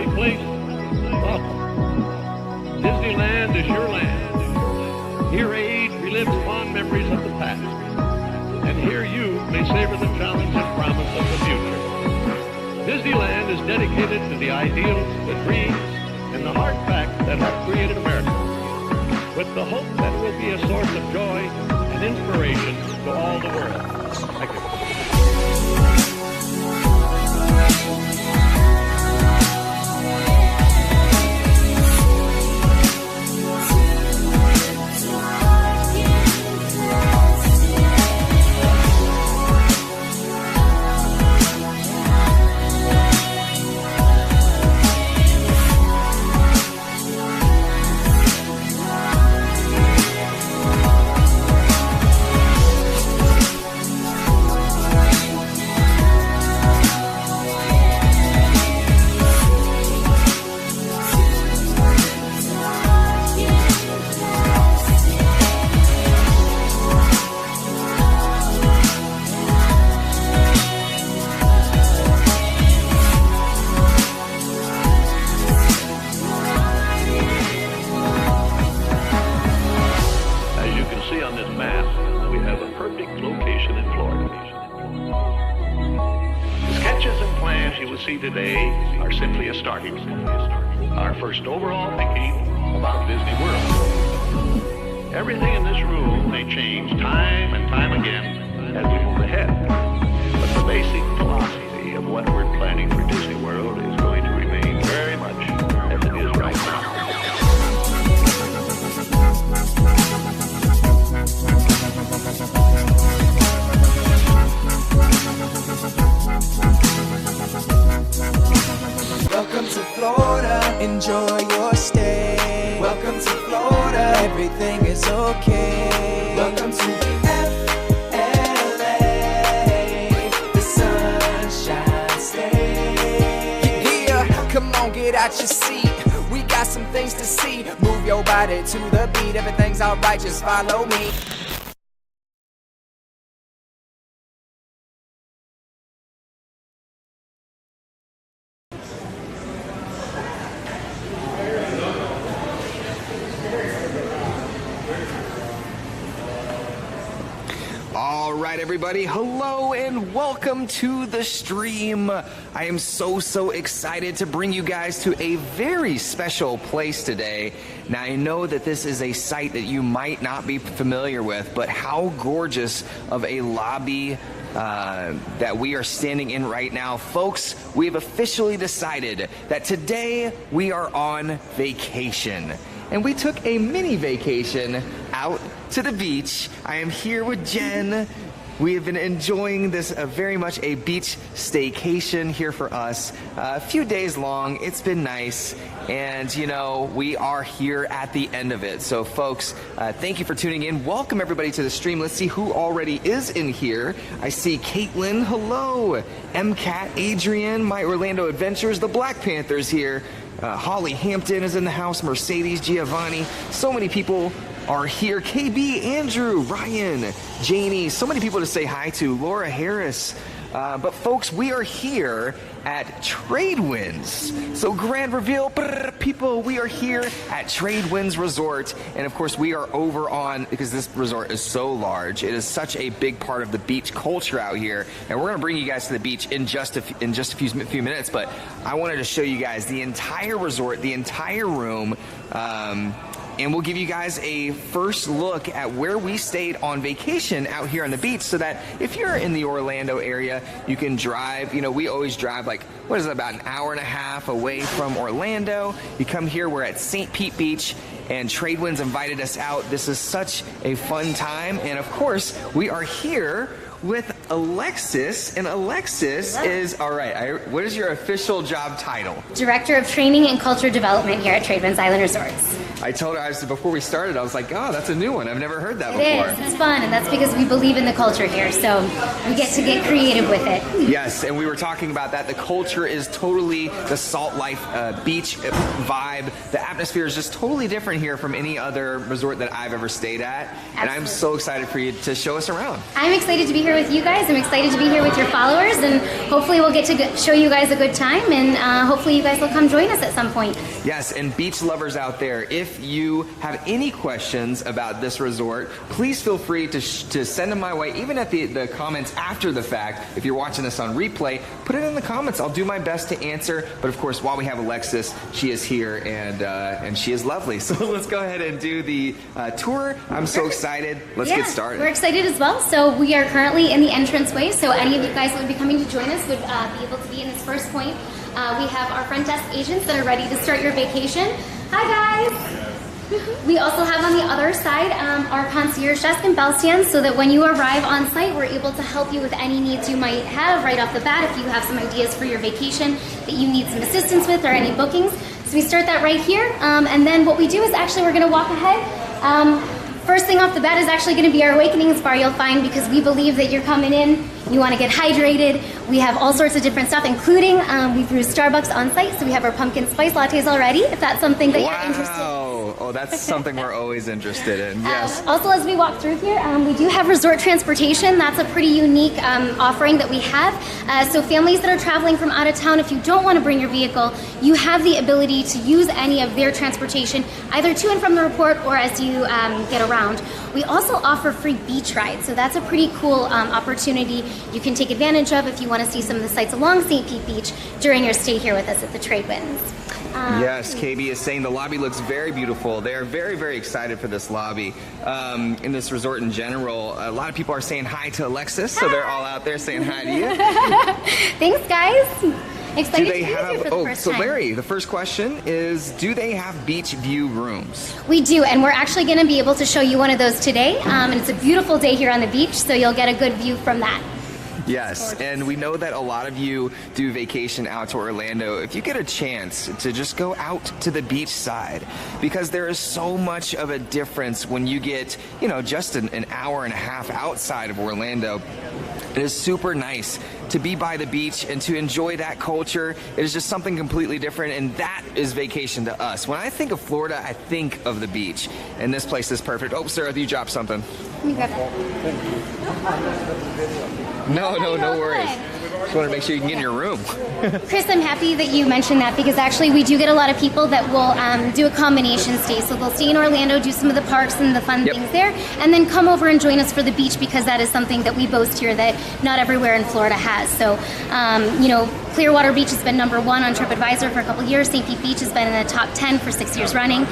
friendly place. Welcome. Disneyland is your land. Here age relives fond memories of the past. And here you may savor the challenge and promise of the future. Disneyland is dedicated to the ideals, the dreams, and the hard facts that have created America, with the hope that it will be a source of joy and inspiration to all the world. Thank you. Today are simply a starting point. Our first overall thinking about Disney World. Everything in this room may change time and time again as we move ahead. But the basic philosophy of what we're planning for Disney World is going to remain very much as it is right now. Welcome to Florida, enjoy your stay. Welcome to Florida, everything is okay. Welcome to FLA, the Sunshine State. Yeah, come on, get out your seat. We got some things to see. Move your body to the beat. Everything's alright, just follow me. All right, everybody, hello and welcome to the stream. I am so excited to bring you guys to a very special place today. Now, I know that this is a site that you might not be familiar with, but how gorgeous of a lobby that we are standing in right now. Folks, we have officially decided that today we are on vacation. And we took a mini vacation out to the beach. I am here with Jen. We have been enjoying this very much a beach staycation here for us. A few days long. It's been nice. And, you know, we are here at the end of it. So, folks, thank you for tuning in. Welcome, everybody, to the stream. Let's see who already is in here. I see Caitlin. Hello. MCAT, Adrian, My Orlando Adventures, the Black Panthers here. Holly Hampton is in the house. Mercedes, Giovanni. So many people are here. KB, Andrew, Ryan, Janie. So many people to say hi to. Laura Harris. But folks, we are here at TradeWinds. So grand reveal, people, we are here at TradeWinds Resort. And of course, we are over on, because this resort is so large, it is such a big part of the beach culture out here. And we're gonna bring you guys to the beach in just a few minutes. But I wanted to show you guys the entire resort, the entire room. And we'll give you guys a first look at where we stayed on vacation out here on the beach, so that if you're in the Orlando area, you can drive. You know, we always drive like, what is it, about an hour and a half away from Orlando. You come here, we're at St. Pete Beach, and TradeWinds invited us out. This is such a fun time. And of course, we are here with Alexis, and Alexis is, all right, what is your official job title? Director of Training and Culture Development here at TradeWinds Island Resorts. I told her, before we started, I was like, oh, that's a new one. I've never heard that before. It is. It's fun, and that's because we believe in the culture here, so we get to get creative with it. Yes, and we were talking about that. The culture is totally the Salt Life beach vibe. The atmosphere is just totally different here from any other resort that I've ever stayed at. Absolutely. And I'm so excited for you to show us around. I'm excited to be here here with you guys. I'm excited to be here with your followers, and hopefully we'll get to show you guys a good time, and hopefully you guys will come join us at some point. Yes, and beach lovers out there, if you have any questions about this resort, please feel free to send them my way, even at the comments after the fact. If you're watching this on replay, put it in the comments. I'll do my best to answer. But of course, while we have Alexis, she is here, and she is lovely. So let's go ahead and do the tour. I'm so excited. Let's get started. We're excited as well. So we are currently in the entranceway. So any of you guys that would be coming to join us would be able to be in this first point. We have our front desk agents that are ready to start your vacation. Hi guys! We also have on the other side our concierge desk and bell stand, so that when you arrive on site, we're able to help you with any needs you might have right off the bat. If you have some ideas for your vacation that you need some assistance with, or any bookings. So we start that right here, and then what we do is actually we're going to walk ahead. First thing off the bat is actually going to be our Awakenings bar. You'll find, because we believe that you're coming in, you want to get hydrated. We have all sorts of different stuff, including we brew Starbucks on site, so we have our pumpkin spice lattes already, if that's something that you're interested in. Oh, that's something we're always interested in. Yes. Also, as we walk through here, we do have resort transportation. That's a pretty unique offering that we have. So families that are traveling from out of town, if you don't want to bring your vehicle, you have the ability to use any of their transportation, either to and from the resort or as you get around. We also offer free beach rides, so that's a pretty cool opportunity you can take advantage of if you want to see some of the sights along St. Pete Beach during your stay here with us at the TradeWinds. Yes, KB is saying the lobby looks very beautiful. They are very, very excited for this lobby. In this resort in general, a lot of people are saying hi to Alexis, so they're all out there saying hi to you. Thanks, guys. Excited Do they to be have, here for the first time. Larry, the first question is, do they have beach view rooms? We do, and we're actually going to be able to show you one of those today. And it's a beautiful day here on the beach, so you'll get a good view from that. Yes, and we know that a lot of you do vacation out to Orlando. If you get a chance to just go out to the beach side, because there is so much of a difference when you get, just an hour and a half outside of Orlando. It is super nice to be by the beach and to enjoy that culture. It is just something completely different, and that is vacation to us. When I think of Florida, I think of the beach, and this place is perfect. Oh, Sarah, you dropped something. Let me grab that. No worries. Just want to make sure you can get in your room. Chris, I'm happy that you mentioned that, because actually we do get a lot of people that will do a combination stay. So they'll stay in Orlando, do some of the parks and the fun things there, and then come over and join us for the beach, because that is something that we boast here that not everywhere in Florida has. So, Clearwater Beach has been #1 on TripAdvisor for a couple years. St. Pete Beach has been in the top 10 for 6 years running.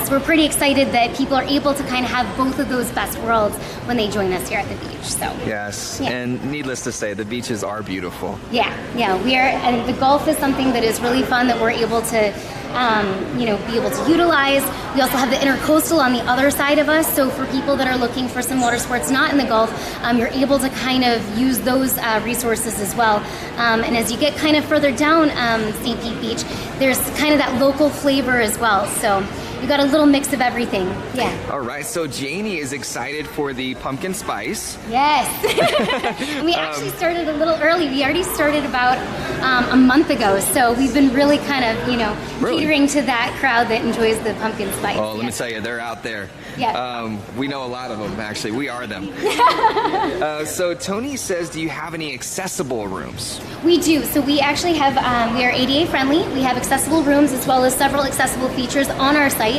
So we're pretty excited that people are able to kind of have both of those best worlds when they join us here at the beach. So yes, and needless to say, the beaches are beautiful. Yeah, we are, and the golf is something that is really fun that we're able to be able to utilize. We also have the intercoastal on the other side of us, so for people that are looking for some water sports not in the Gulf, you're able to kind of use those resources as well. And as you get kind of further down St. Pete Beach, there's kind of that local flavor as well. So you got a little mix of everything. Yeah. All right, so Janie is excited for the pumpkin spice. Yes. We actually started a little early. We already started about a month ago, so we've been really kind of, catering to that crowd that enjoys the pumpkin spice. Oh, let me tell you, they're out there. Yeah. We know a lot of them, actually. We are them. So Tony says, do you have any accessible rooms? We do. So we actually have, we are ADA friendly. We have accessible rooms as well as several accessible features on our site.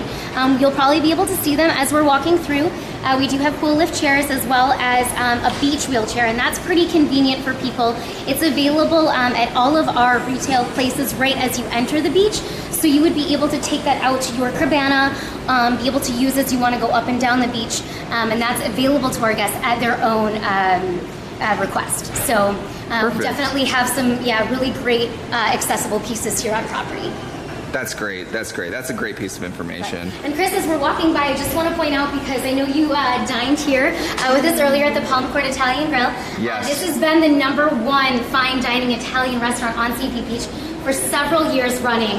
You'll probably be able to see them as we're walking through. We do have pool lift chairs as well as a beach wheelchair, and that's pretty convenient for people. It's available at all of our retail places right as you enter the beach. So you would be able to take that out to your cabana, be able to use as you want to go up and down the beach, and that's available to our guests at their own request. So we definitely have some, really great accessible pieces here on property. That's great. That's a great piece of information. Right. And Chris, as we're walking by, I just want to point out, because I know you dined here with us earlier at the Palm Court Italian Grill. Yes. This has been the #1 fine dining Italian restaurant on St. Pete Beach for several years running.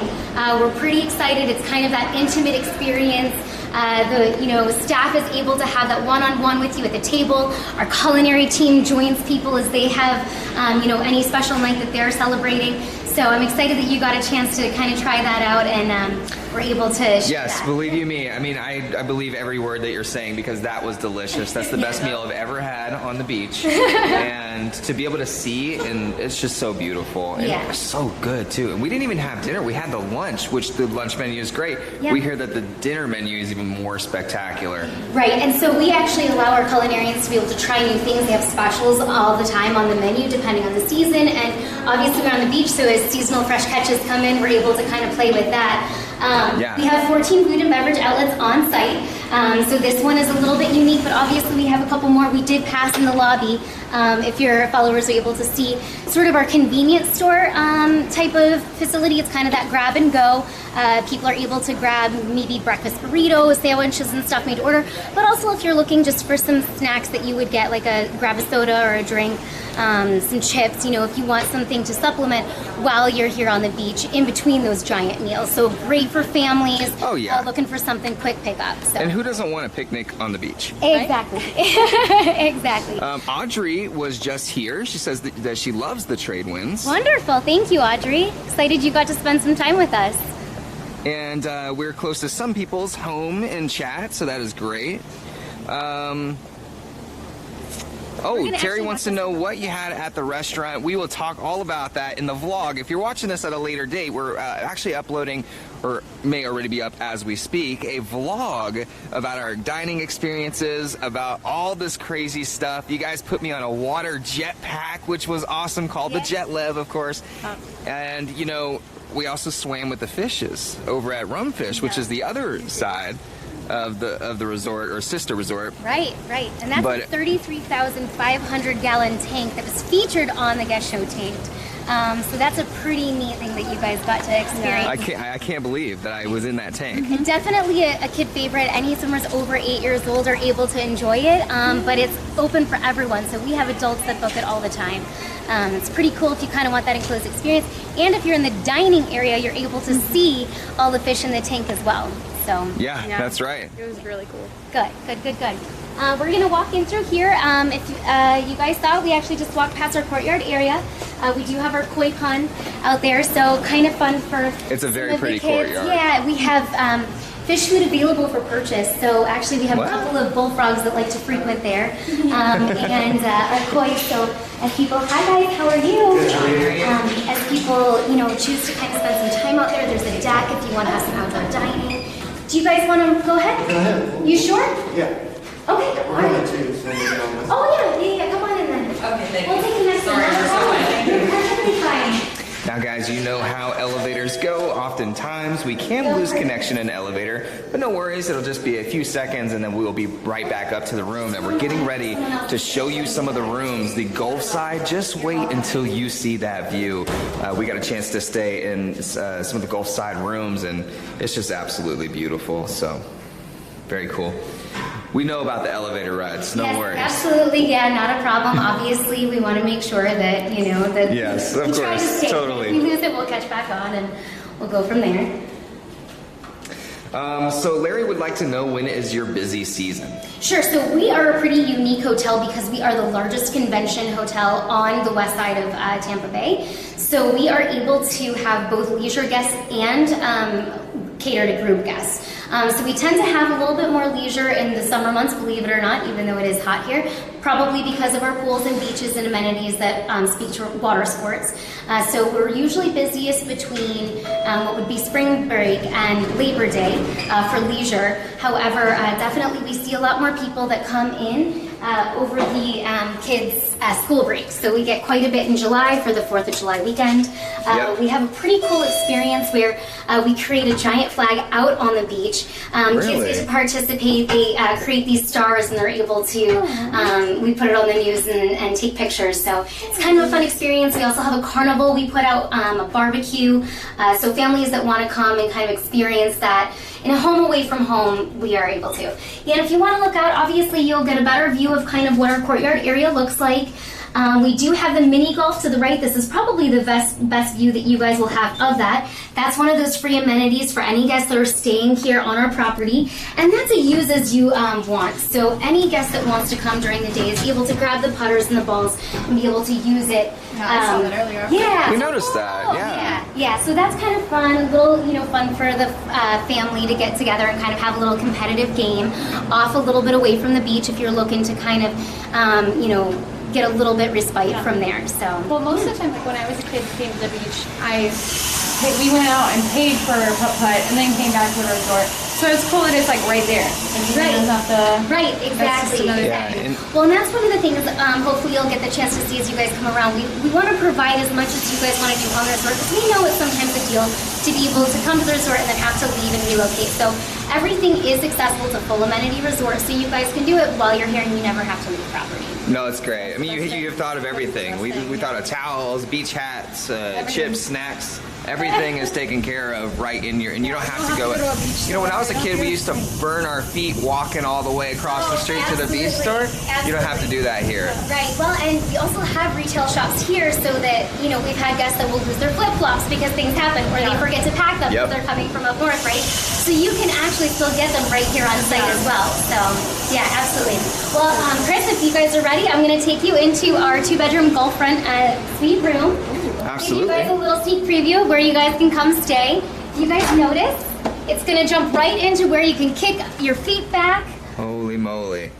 We're pretty excited. It's kind of that intimate experience. The staff is able to have that one-on-one with you at the table. Our culinary team joins people as they have, any special night that they're celebrating. So I'm excited that you got a chance to kind of try that out, and we're able to share Yes, that. believe you me. I mean, I believe every word that you're saying because that was delicious. That's the best meal I've ever had on the beach. And to be able to see, and it's just so beautiful. And Yeah. it's so good, too. And we didn't even have dinner. We had the lunch, which the lunch menu is great. Yeah. We hear that the dinner menu is even more spectacular. Right, and so we actually allow our culinarians to be able to try new things. They have specials all the time on the menu depending on the season, and obviously we're on the beach, so as seasonal fresh catches come in, we're able to kind of play with that. Yeah. We have 14 food and beverage outlets on site, so this one is a little bit unique, but obviously we have a couple more. We did pass in the lobby. If your followers are able to see sort of our convenience store type of facility, it's kind of that grab and go. People are able to grab maybe breakfast burritos, sandwiches and stuff made to order, but also if you're looking just for some snacks that you would get, like grab a soda or a drink, some chips, you know, if you want something to supplement while you're here on the beach in between those giant meals. So great for families. Oh, yeah. Looking for something quick pickup. So. And who doesn't want a picnic on the beach? Exactly. Exactly. Audrey was just here. She says that she loves the TradeWinds. Wonderful. Thank you, Audrey. Excited you got to spend some time with us. And we're close to some people's home in chat, so that is great. Oh, gonna Terry actually wants to know what you had at the restaurant. We will talk all about that in the vlog. If you're watching this at a later date, we're actually uploading, or may already be up as we speak, a vlog about our dining experiences, about all this crazy stuff. You guys put me on a water jetpack, which was awesome, called the Jet Lev, of course. And, you know, we also swam with the fishes over at RumFish, which is the other side of the resort, or sister resort. Right, right. And that's a 33,500 gallon tank that was featured on the guest show Tanked. So that's a pretty neat thing that you guys got to experience. I can't believe that I was in that tank. And definitely a kid favorite. Any swimmers over 8 years old are able to enjoy it, but it's open for everyone. So we have adults that book it all the time. It's pretty cool if you kind of want that enclosed experience. And if you're in the dining area, you're able to see all the fish in the tank as well. So Yeah, that's right. It was really cool. Good, good, good, good. We're gonna walk in through here. If you guys saw, we actually just walked past our courtyard area. We do have our koi pond out there, so kind of fun for It's a very some of the pretty kids. courtyard. Yeah, we have fish food available for purchase. So actually we have What? a couple of bullfrogs that like to frequent there. And our koi, so as people, hi guys, how are you? As people, you know, choose to kind of spend some time out there, there's a deck if you want to have some outdoor dining. Do you guys want to go ahead? Go ahead. You sure? Yeah. Okay, all We're right. going to, so we're going to Oh yeah, come on in then. Okay, thank We'll you. take the next one. Sorry for so much. You're perfectly fine. Now guys, you know how elevators go. Oftentimes we can lose connection in an elevator, but no worries, it'll just be a few seconds and then we will be right back up to the room. And we're getting ready to show you some of the rooms. The Gulf side, just wait until you see that view. We got a chance to stay in some of the Gulf side rooms and it's just absolutely beautiful. So, very cool. We know about the elevator rides, no Yes, worries. absolutely, yeah, not a problem. Obviously, we want to make sure that, you know, that Yes, of we try to course, stay. totally. If we lose it, we'll catch back on and we'll go from there. So Larry would like to know, when is your busy season? Sure, so we are a pretty unique hotel because we are the largest convention hotel on the west side of Tampa Bay. So we are able to have both leisure guests and cater to group guests. So we tend to have a little bit more leisure in the summer months, believe it or not, even though it is hot here, probably because of our pools and beaches and amenities that speak to water sports. So we're usually busiest between what would be spring break and Labor Day for leisure. However, definitely we see a lot more people that come in over the kids' school breaks. So we get quite a bit in July for the 4th of July weekend. Yep. We have a pretty cool experience where we create a giant flag out on the beach. Kids Really? get to participate. They create these stars and they're able to, we put it on the news and take pictures. So it's kind of a fun experience. We also have a carnival. We put out a barbecue. So families that want to come and kind of experience that in a home away from home, we are able to. And if you want to look out, obviously you'll get a better view of kind of what our courtyard area looks like. We do have the mini golf to the right. This is probably the best view that you guys will have of that. That's one of those free amenities for any guests that are staying here on our property. And that's a use as you want. So any guest that wants to come during the day is able to grab the putters and the balls and be able to use it. Yeah, I saw that earlier. Yeah. We noticed that, Yeah, so that's kind of fun, a little, fun for the family to get together and kind of have a little competitive game off a little bit away from the beach if you're looking to kind of, get a little bit respite from there. So. Well, most of the time, like when I was a kid, came to the beach, we went out and paid for a putt-putt and then came back to the resort. So it's cool that it's like right there. Right. Right, exactly. That's just another thing. Well, and that's one of the things, hopefully you'll get the chance to see as you guys come around. We want to provide as much as you guys want to do on the resort, because we know it's sometimes a deal to be able to come to the resort and then have to leave and relocate. So everything is accessible to full amenity resort, so you guys can do it while you're here and you never have to leave property. No, it's great. I mean, you've thought of everything. We thought of towels, beach hats, chips, snacks. Everything is taken care of right in your, and you don't have to go. When I was a kid, we used to burn our feet walking all the way across the street to the beach store. You don't have to do that here. Right. Well, and we also have retail shops here, so that we've had guests that will lose their flip flops because things happen, or they forget to pack them because they're coming from up north, right? So you can actually still get them right here on site as well. So yeah, absolutely. Well, Chris, if you guys are ready, I'm going to take you into our 2-bedroom golf front suite room. Absolutely. Give you guys a little sneak preview of where you guys can come stay. If you guys notice, it's going to jump right into where you can kick your feet back. Holy moly.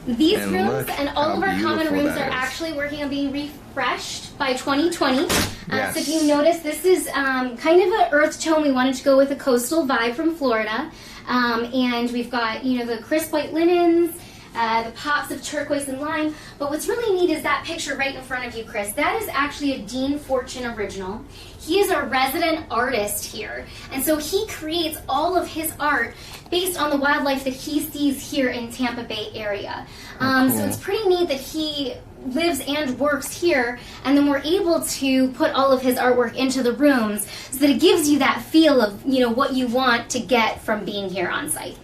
These rooms and all of our common rooms are actually working on being refreshed by 2020. Yes. So if you notice, this is kind of an earth tone. We wanted to go with a coastal vibe from Florida. And we've got, the crisp white linens, the pops of turquoise and lime. But what's really neat is that picture right in front of you, Chris. That is actually a Dean Fortune original. He is a resident artist here. And so he creates all of his art based on the wildlife that he sees here in Tampa Bay area. Cool. So it's pretty neat that he lives and works here, and then we're able to put all of his artwork into the rooms so that it gives you that feel of, what you want to get from being here on site.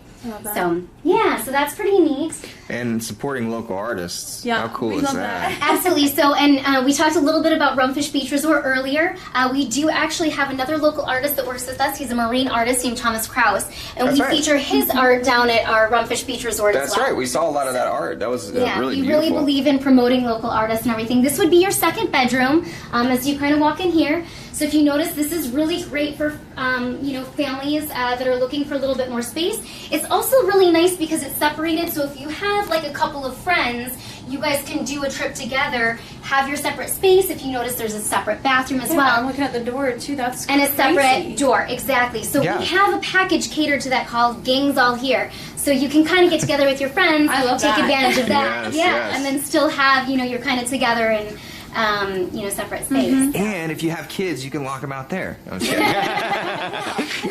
So, yeah, so that's pretty neat. And supporting local artists. Yeah, how cool is that? Absolutely. So, and we talked a little bit about RumFish Beach Resort earlier. We do actually have another local artist that works with us. He's a marine artist named Thomas Kraus. And we feature his art down at our RumFish Beach Resort as well. That's right. We saw a lot of that art. That was really beautiful. We really believe in promoting local artists and everything. This would be your second bedroom as you kind of walk in here. So if you notice, this is really great for families that are looking for a little bit more space. It's also really nice because it's separated. So if you have like a couple of friends, you guys can do a trip together, have your separate space. If you notice, there's a separate bathroom as well. I'm looking at the door too. That's and crazy. A separate door, exactly. So we have a package catered to that called Gangs All Here. So you can kind of get together with your friends, take advantage of that, and then still have you're kind of together and. Separate space. And if you have kids, you can lock them out there. I'm just kidding.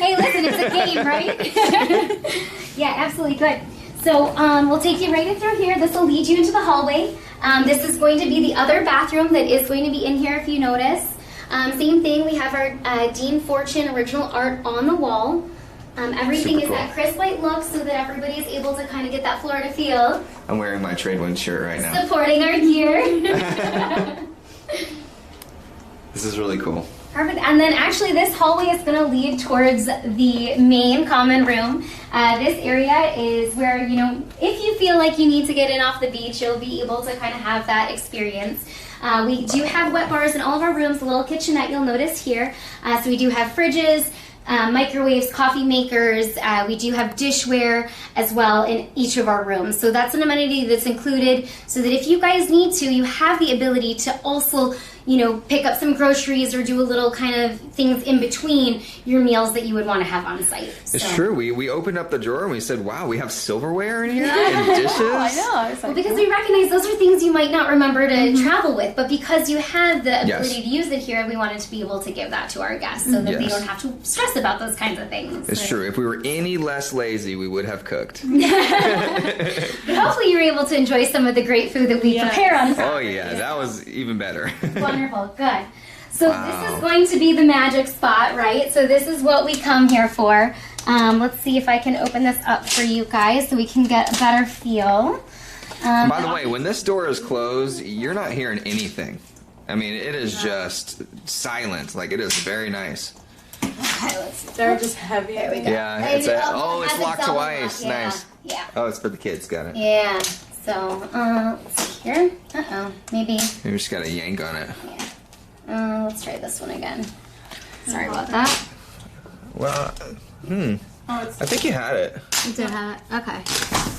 Hey, listen, it's a game, right? Yeah, absolutely good. So we'll take you right in through here. This will lead you into the hallway. This is going to be the other bathroom that is going to be in here if you notice. Same thing, we have our Dean Fortune original art on the wall. Everything is that crisp white look so that everybody is able to kind of get that Florida feel. I'm wearing my TradeWinds shirt right now. Supporting our gear. This is really cool. Perfect. And then actually this hallway is going to lead towards the main common room. This area is where, if you feel like you need to get in off the beach, you'll be able to kind of have that experience. We do have wet bars in all of our rooms, a little kitchenette you'll notice here. So we do have fridges, microwaves, coffee makers. We do have dishware as well in each of our rooms. So that's an amenity that's included so that if you guys need to, you have the ability to also pick up some groceries or do a little kind of things in between your meals that you would want to have on site. It's true. We opened up the drawer and we said, wow, we have silverware in here and dishes. I know. Well, because we recognize those are things you might not remember to travel with, but because you have the ability to use it here, we wanted to be able to give that to our guests so that they don't have to stress about those kinds of things. It's true. If we were any less lazy, we would have cooked. But hopefully you're able to enjoy some of the great food that we prepare on Friday. Oh yeah, that was even better. Wonderful, good. So this is going to be the magic spot, right? So this is what we come here for. Let's see if I can open this up for you guys so we can get a better feel. By the way, when this door is closed, you're not hearing anything. I mean, it is just silent. Like, it is very nice. Okay, let's. They're just heavy. There we go. Yeah, it's it's locked twice. Yeah. Nice. Yeah. Oh, it's for the kids. Got it. Yeah. So, let's see here. Maybe. You just gotta yank on it. Yeah. Let's try this one again. Sorry about that. Well, I think you had it. You did have it. Okay.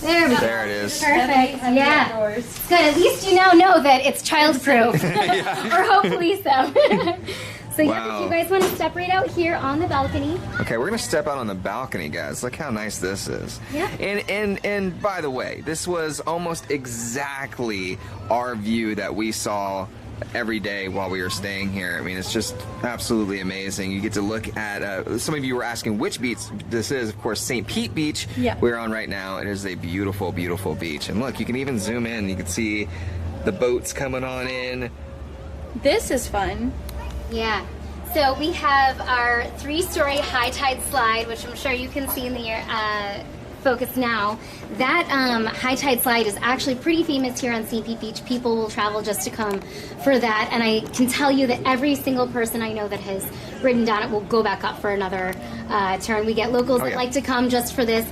There we go. There it is. Perfect. Yeah. Doors. Good. At least you now know that it's childproof. Or hopefully so. So yeah, Wow. if you guys want to step right out here on the balcony. Okay, we're gonna step out on the balcony, guys. Look how nice this is. Yeah. And by the way, this was almost exactly our view that we saw every day while we were staying here. I mean, it's just absolutely amazing. You get to look at, some of you were asking which beach this is. Of course, St. Pete Beach we're on right now. It is a beautiful, beautiful beach. And look, you can even zoom in. You can see the boats coming on in. This is fun. Yeah. So we have our 3-story high tide slide, which I'm sure you can see in the focus now. That high tide slide is actually pretty famous here on St. Pete Beach. People will travel just to come for that, and I can tell you that every single person I know that has ridden down it will go back up for another turn. We get locals that like to come just for this.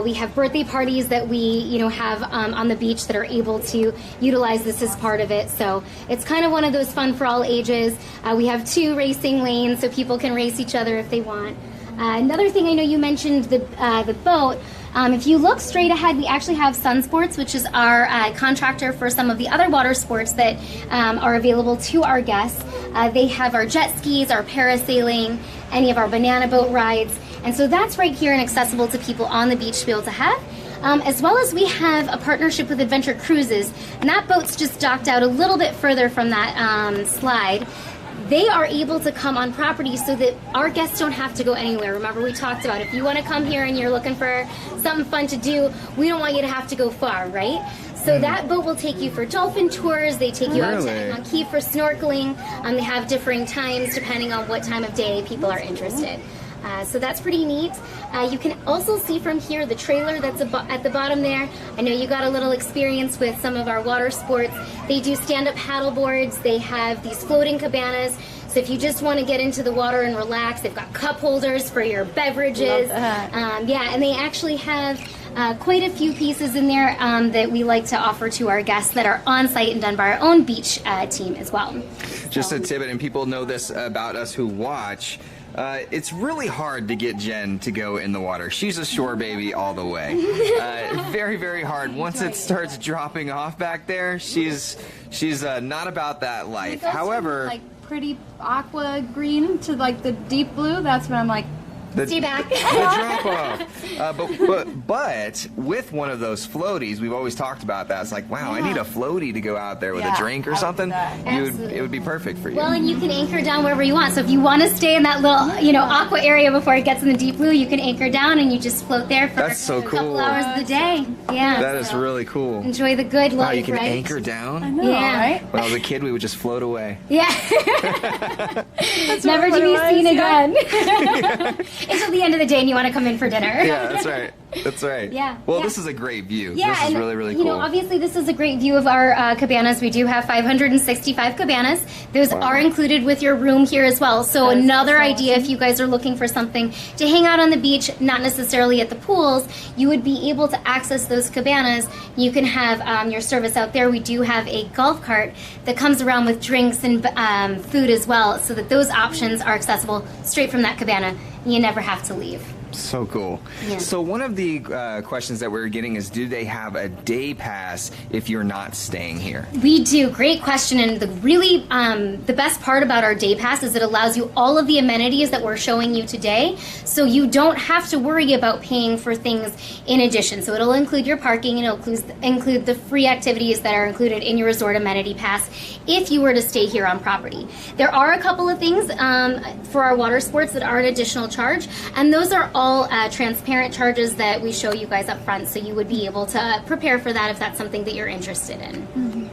We have birthday parties that we, have on the beach that are able to utilize this as part of it. So it's kind of one of those fun for all ages. We have 2 racing lanes so people can race each other if they want. Another thing, I know you mentioned the boat. If you look straight ahead, we actually have Sun Sports, which is our contractor for some of the other water sports that are available to our guests. They have our jet skis, our parasailing, any of our banana boat rides. And so that's right here and accessible to people on the beach to be able to have. As well as we have a partnership with Adventure Cruises, and that boat's just docked out a little bit further from that slide. They are able to come on property so that our guests don't have to go anywhere. Remember, we talked about if you want to come here and you're looking for something fun to do, we don't want you to have to go far, right? So that boat will take you for dolphin tours. They take you out to Monkey for snorkeling. They have differing times depending on what time of day people are interested. So that's pretty neat. You can also see from here the trailer that's at the bottom there. I know you got a little experience with some of our water sports. They do stand-up paddle boards. They have these floating cabanas. So if you just want to get into the water and relax, they've got cup holders for your beverages. Yeah, and they actually have quite a few pieces in there that we like to offer to our guests that are on site and done by our own beach team as well. Just a tidbit, and people know this about us who watch. It's really hard to get Jen to go in the water. She's a shore baby all the way. Very, very hard. Once it starts dropping off back there, she's not about that life. However, like pretty aqua green to like the deep blue. That's when I'm like, Stay back. The drop off. But with one of those floaties, we've always talked about that. It's like, wow, I need a floaty to go out there with a drink or something. It would be perfect for you. Well, and you can anchor down wherever you want. So if you want to stay in that little, aqua area before it gets in the deep blue, you can anchor down and you just float there for a couple hours of the day. Yeah. That is really cool. Enjoy the good life, wow, you can right? anchor down? I know, right? When I was a kid, we would just float away. Yeah. Never to be seen again. Until the end of the day and you want to come in for dinner. Yeah, that's right. That's right. Yeah. Well, this is a great view. Yeah, this is really, really cool. Obviously this is a great view of our cabanas. We do have 565 cabanas. Those are included with your room here as well. So another idea, if you guys are looking for something to hang out on the beach, not necessarily at the pools, you would be able to access those cabanas. You can have your service out there. We do have a golf cart that comes around with drinks and food as well, so that those options are accessible straight from that cabana. You never have to leave. So cool. Yeah. So one of the questions that we're getting is, do they have a day pass if you're not staying here? We do. Great question. And the best part about our day pass is it allows you all of the amenities that we're showing you today. So you don't have to worry about paying for things in addition. So it'll include your parking, and it'll include the free activities that are included in your resort amenity pass if you were to stay here on property. There are a couple of things for our water sports that are an additional charge, and those are all transparent charges that we show you guys up front, so you would be able to prepare for that if that's something that you're interested in.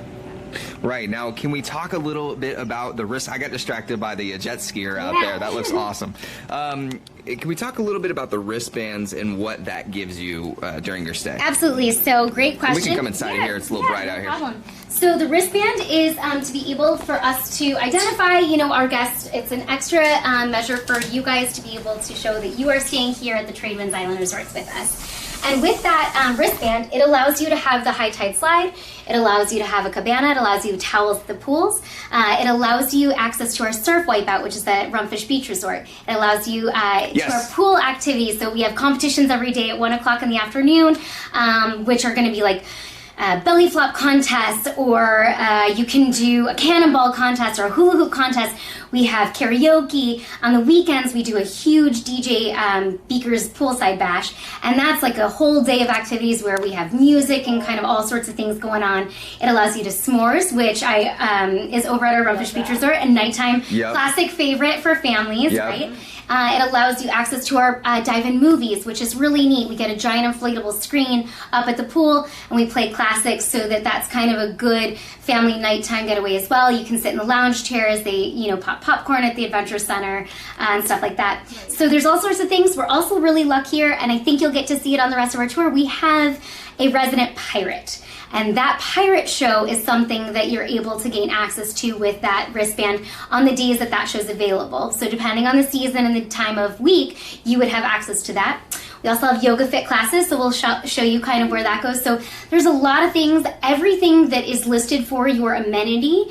Right. Now, can we talk a little bit about the wrist? I got distracted by the jet skier out there. That looks awesome. Can we talk a little bit about the wristbands and what that gives you during your stay? Absolutely. So great question. We can come inside here. It's a little bright out here. Problem. So the wristband is to be able for us to identify, our guests. It's an extra measure for you guys to be able to show that you are staying here at the TradeWinds Island Resort with us. And with that wristband, it allows you to have the high tide slide. It allows you to have a cabana. It allows you towels at the pools. It allows you access to our surf wipeout, which is the RumFish Beach Resort. It allows you to our pool activities. So we have competitions every day at 1 o'clock in the afternoon, which are going to be like belly flop contest, or you can do a cannonball contest or a hula hoop contest. We have karaoke. On the weekends, we do a huge DJ Beaker's poolside bash, and that's like a whole day of activities where we have music and kind of all sorts of things going on. It allows you to s'mores, which is over at our RumFish Beach Resort, a nighttime classic favorite for families, right? It allows you access to our dive-in movies, which is really neat. We get a giant inflatable screen up at the pool, and we play classics, so that's kind of a good family nighttime getaway as well. You can sit in the lounge chairs. They, pop popcorn at the Adventure Center and stuff like that. So there's all sorts of things. We're also really lucky here, and I think you'll get to see it on the rest of our tour. We have a resident pirate. And that pirate show is something that you're able to gain access to with that wristband on the days that show's available. So depending on the season and the time of week, you would have access to that. We also have yoga fit classes, so we'll show you kind of where that goes. So there's a lot of things. Everything that is listed for your amenity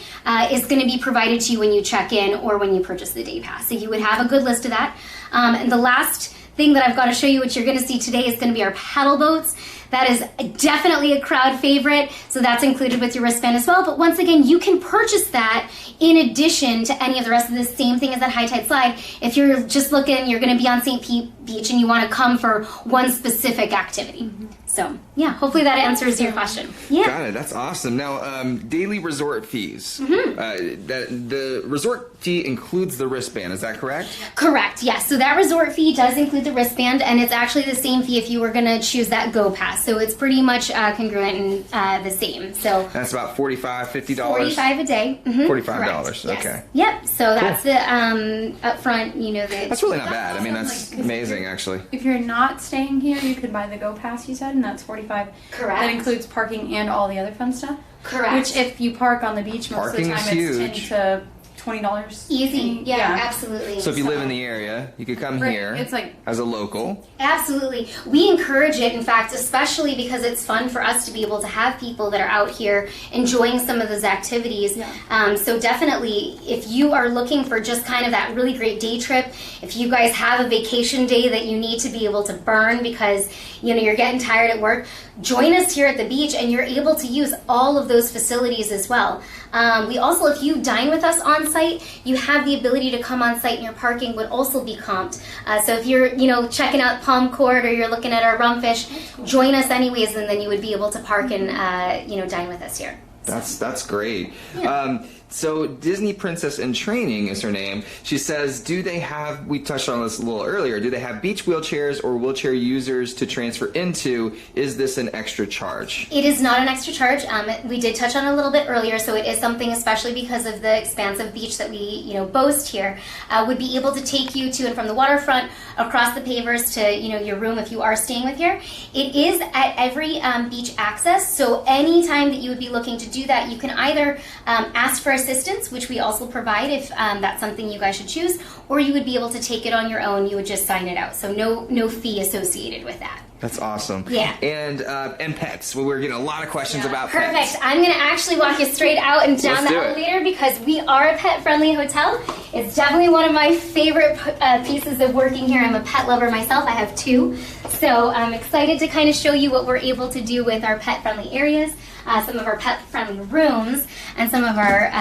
is going to be provided to you when you check in or when you purchase the day pass. So you would have a good list of that. And the last thing that I've got to show you, which you're going to see today, is going to be our paddle boats. That is definitely a crowd favorite, so that's included with your wristband as well. But once again, you can purchase that in addition to any of the rest of the same thing as that high tide slide. If you're just looking, you're going to be on St. Pete Beach and you want to come for one specific activity. So, yeah, hopefully that answers your question. Yeah. Got it. That's awesome. Now, daily resort fees. The resort fee includes the wristband. Is that correct? Correct. Yes. So that resort fee does include the wristband, and it's actually the same fee if you were going to choose that Go Pass. So it's pretty much congruent and the same. So that's about $45, $50. $45 a day. $45. Yes. Okay. Yep. So that's the upfront. That's really not bad. I mean, that's amazing, actually. If you're not staying here, you could buy the Go Pass. You said, and that's $45. Correct. That includes parking and all the other fun stuff. Correct. Which, if you park on the beach most Parking of the time, is it's huge. $10 to $20. Easy. Yeah, absolutely. So if you live in the area, you could come here It's like as a local. Absolutely. We encourage it, in fact, especially because it's fun for us to be able to have people that are out here enjoying some of those activities. So definitely, if you are looking for just kind of that really great day trip, if you guys have a vacation day that you need to be able to burn because you're getting tired at work, join us here at the beach and you're able to use all of those facilities as well. We also, if you dine with us on site, you have the ability to come on site and your parking would also be comped. So if you're, checking out Palm Court or you're looking at our RumFish, join us anyways, and then you would be able to park and, dine with us here. That's great. Yeah. So Disney Princess in Training is her name. She says, do they have, we touched on this a little earlier, do they have beach wheelchairs or wheelchair users to transfer into? Is this an extra charge? It is not an extra charge. We did touch on it a little bit earlier, so it is something, especially because of the expansive beach that we boast here, would be able to take you to and from the waterfront, across the pavers to your room if you are staying with here. It is at every beach access, so anytime that you would be looking to do that, you can either ask for assistance, which we also provide if that's something you guys should choose, or you would be able to take it on your own. You would just sign it out, so no fee associated with that. That's awesome. Yeah. And pets. Well, we're getting a lot of questions about Perfect. pets. I'm going to actually walk you straight out and down the elevator because we are a pet-friendly hotel. It's definitely one of my favorite pieces of working here. I'm a pet lover myself. I have 2. So I'm excited to kind of show you what we're able to do with our pet-friendly areas, some of our pet-friendly rooms, and some of our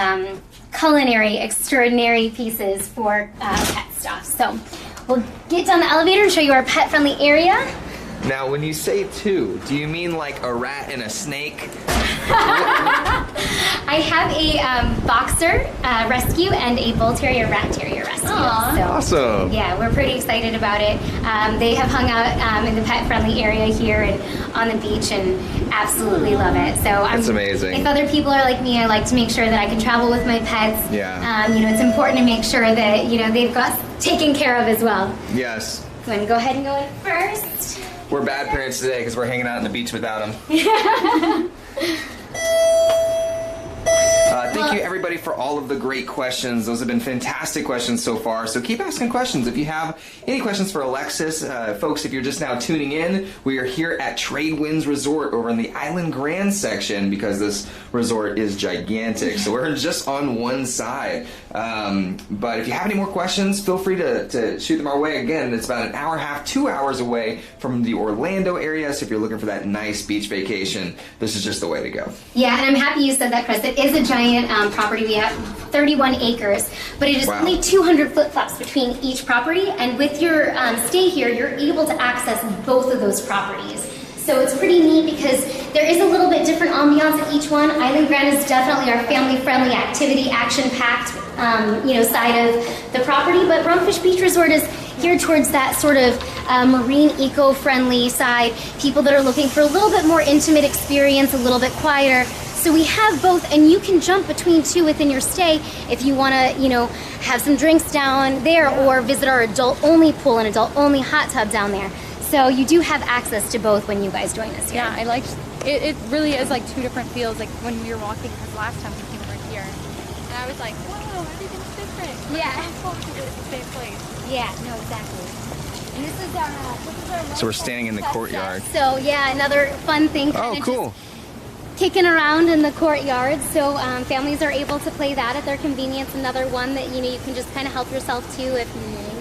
culinary extraordinary pieces for pet stuff. So we'll get down the elevator and show you our pet-friendly area. Now, when you say 2, do you mean like a rat and a snake? I have a boxer rescue and a bull terrier rat terrier rescue. year. Aw. So, Awesome. yeah, we're pretty excited about it. They have hung out in the pet-friendly area here and on the beach, and absolutely love it. So That's amazing. If other people are like me, I like to make sure that I can travel with my pets. Yeah. You know, it's important to make sure that they've got taken care of as well. Yes. So I'm gonna go ahead and go in first. We're bad parents today because we're hanging out on the beach without them. Thank you everybody for all of the great questions. Those have been fantastic questions so far. So keep asking questions. If you have any questions for Alexis, folks, if you're just now tuning in, we are here at TradeWinds Resort over in the Island Grand section because this resort is gigantic. So we're just on one side. But if you have any more questions, feel free to shoot them our way. Again, it's about an hour and a half, 2 hours away from the Orlando area. So if you're looking for that nice beach vacation, this is just the way to go. Yeah, and I'm happy you said that, Chris. It is a giant property. We have 31 acres, but it is Wow. only 200 flip-flops between each property, and with your stay here, you're able to access both of those properties. So it's pretty neat because there is a little bit different ambiance at each one. Island Grand is definitely our family-friendly, activity, action-packed, side of the property, but RumFish Beach Resort is geared towards that sort of marine eco-friendly side, people that are looking for a little bit more intimate experience, a little bit quieter. So we have both, and you can jump between two within your stay if you want to, have some drinks down there or visit our adult-only pool and adult-only hot tub down there. So you do have access to both when you guys join us here. Yeah, I like it. It really is like two different feels. Like when we were walking, because last time we came over here, and I was like, "Wow, everything's different." But Yeah. it's so cool because it's the same place. Yeah, no, exactly. And this is our So we're standing in the courtyard. So yeah, another fun thing. Oh, kinda cool. just kicking around in the courtyard. So families are able to play that at their convenience. Another one that you can just kind of help yourself to if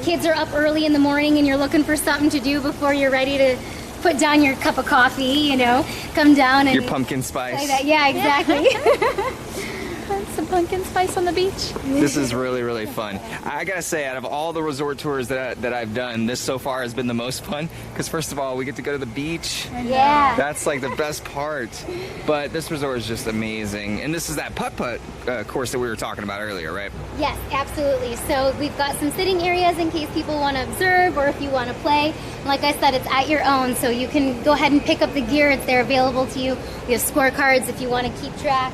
kids are up early in the morning and you're looking for something to do before you're ready to put down your cup of coffee. Come down and Your pumpkin play spice. that. Yeah, exactly. Some pumpkin spice on the beach. This is really, really fun. I gotta say, out of all the resort tours that I've done, this so far has been the most fun. Because first of all, we get to go to the beach. Yeah. That's like the best part. But this resort is just amazing. And this is that putt-putt course that we were talking about earlier, right? Yes, absolutely. So we've got some sitting areas in case people want to observe or if you want to play. And like I said, it's at your own, so you can go ahead and pick up the gear. It's there available to you. We have scorecards if you want to keep track.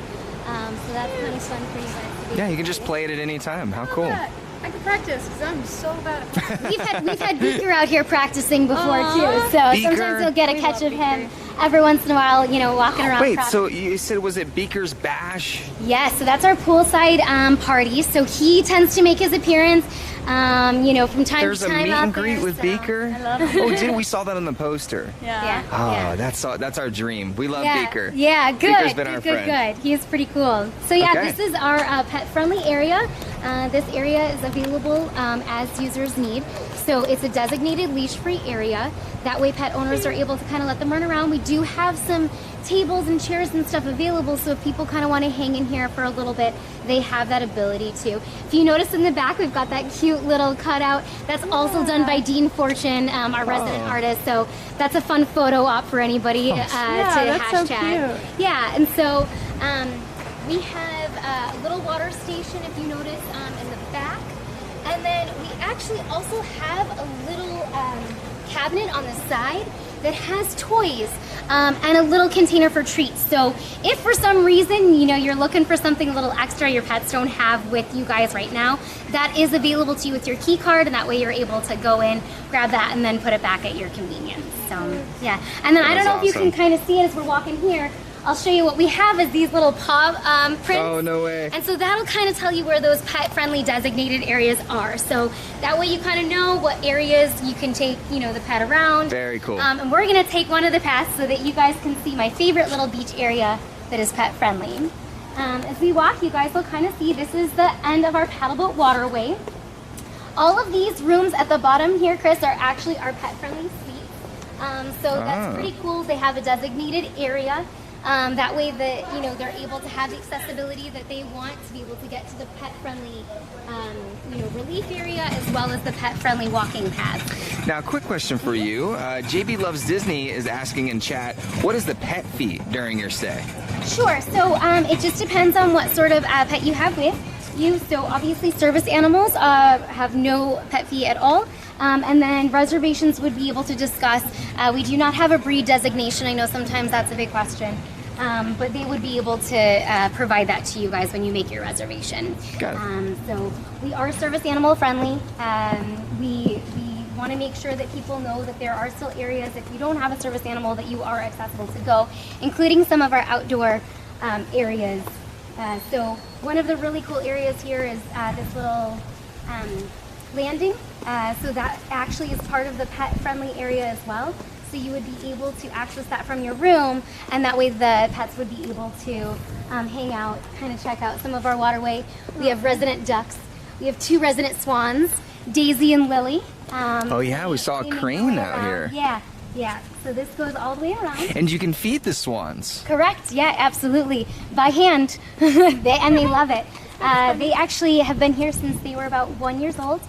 So that's kind of fun for you guys to do. Yeah, you can just play it at any time. How cool. Yeah, I can practice because I'm so bad at We've had Beaker out here practicing before Aw. too. So Beaker? sometimes you'll get a We catch love of him every once in a while, walking around. Wait, practicing. so you said, was it Beaker's Bash? Yes, so that's our poolside party. So he tends to make his appearance, from time There's to a time meet out and greet there, with so- Beaker? I love it. Oh, didn't we saw that on the poster? Yeah. Oh, yeah. that's our dream. We love Yeah, Beaker. yeah, good. Beaker's been good, our good, friend. good. He is pretty cool. So yeah, Okay. this is our pet-friendly area. This area is available as users need. So it's a designated leash-free area. That way pet owners are able to kind of let them run around. We do have some tables and chairs and stuff available, so if people kind of want to hang in here for a little bit, they have that ability to. If you notice in the back, we've got that cute little cutout. That's also done by Dean Fortune, our resident artist. So that's a fun photo op for anybody to that's so hashtag. cute. Yeah, and so we have a little water station, if you notice, in the back. And then we actually also have a little cabinet on the side that has toys and a little container for treats. So if for some reason, you're looking for something a little extra your pets don't have with you guys right now, that is available to you with your key card, and that way you're able to go in, grab that, and then put it back at your convenience. So yeah, and then I don't know if you can kind of see it as we're walking here. I'll show you what we have is these little paw prints. Oh, no way. And so that'll kind of tell you where those pet-friendly designated areas are. So that way you kind of know what areas you can take, the pet around. Very cool. And we're gonna take one of the paths so that you guys can see my favorite little beach area that is pet-friendly. As we walk, you guys will kind of see this is the end of our paddleboat waterway. All of these rooms at the bottom here, Chris, are actually our pet-friendly suites. So that's pretty cool. They have a designated area. That way that, they're able to have the accessibility that they want to be able to get to the pet-friendly, relief area as well as the pet-friendly walking paths. Now, quick question for you. JB Loves Disney is asking in chat, what is the pet fee during your stay? Sure, so it just depends on what sort of pet you have with. you. So obviously service animals have no pet fee at all. And then reservations would be able to discuss. We do not have a breed designation. I know sometimes that's a big question. But they would be able to provide that to you guys when you make your reservation. Got it. So we are service animal friendly. We want to make sure that people know that there are still areas, if you don't have a service animal, that you are accessible to go, including some of our outdoor areas. So one of the really cool areas here is this little landing. So that actually is part of the pet-friendly area as well. So you would be able to access that from your room, and that way the pets would be able to hang out, kind of check out some of our waterway. We have resident ducks. We have 2 resident swans, Daisy and Lily. Oh yeah, we saw a crane out here. Yeah. So this goes all the way around. And you can feed the swans. Correct. Yeah, absolutely. By hand. they love it. They actually have been here since they were about 1 year old.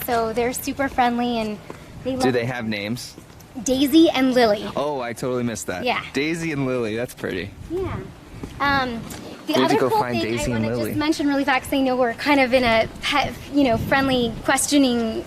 So they're super friendly and they love Do they have names? Daisy and Lily. Oh, I totally missed that. Yeah. Daisy and Lily, that's pretty. Yeah. The We have to other go cool find thing Daisy I and want to Lily. just mention really fast, 'cause I know we're kind of in a pet, friendly questioning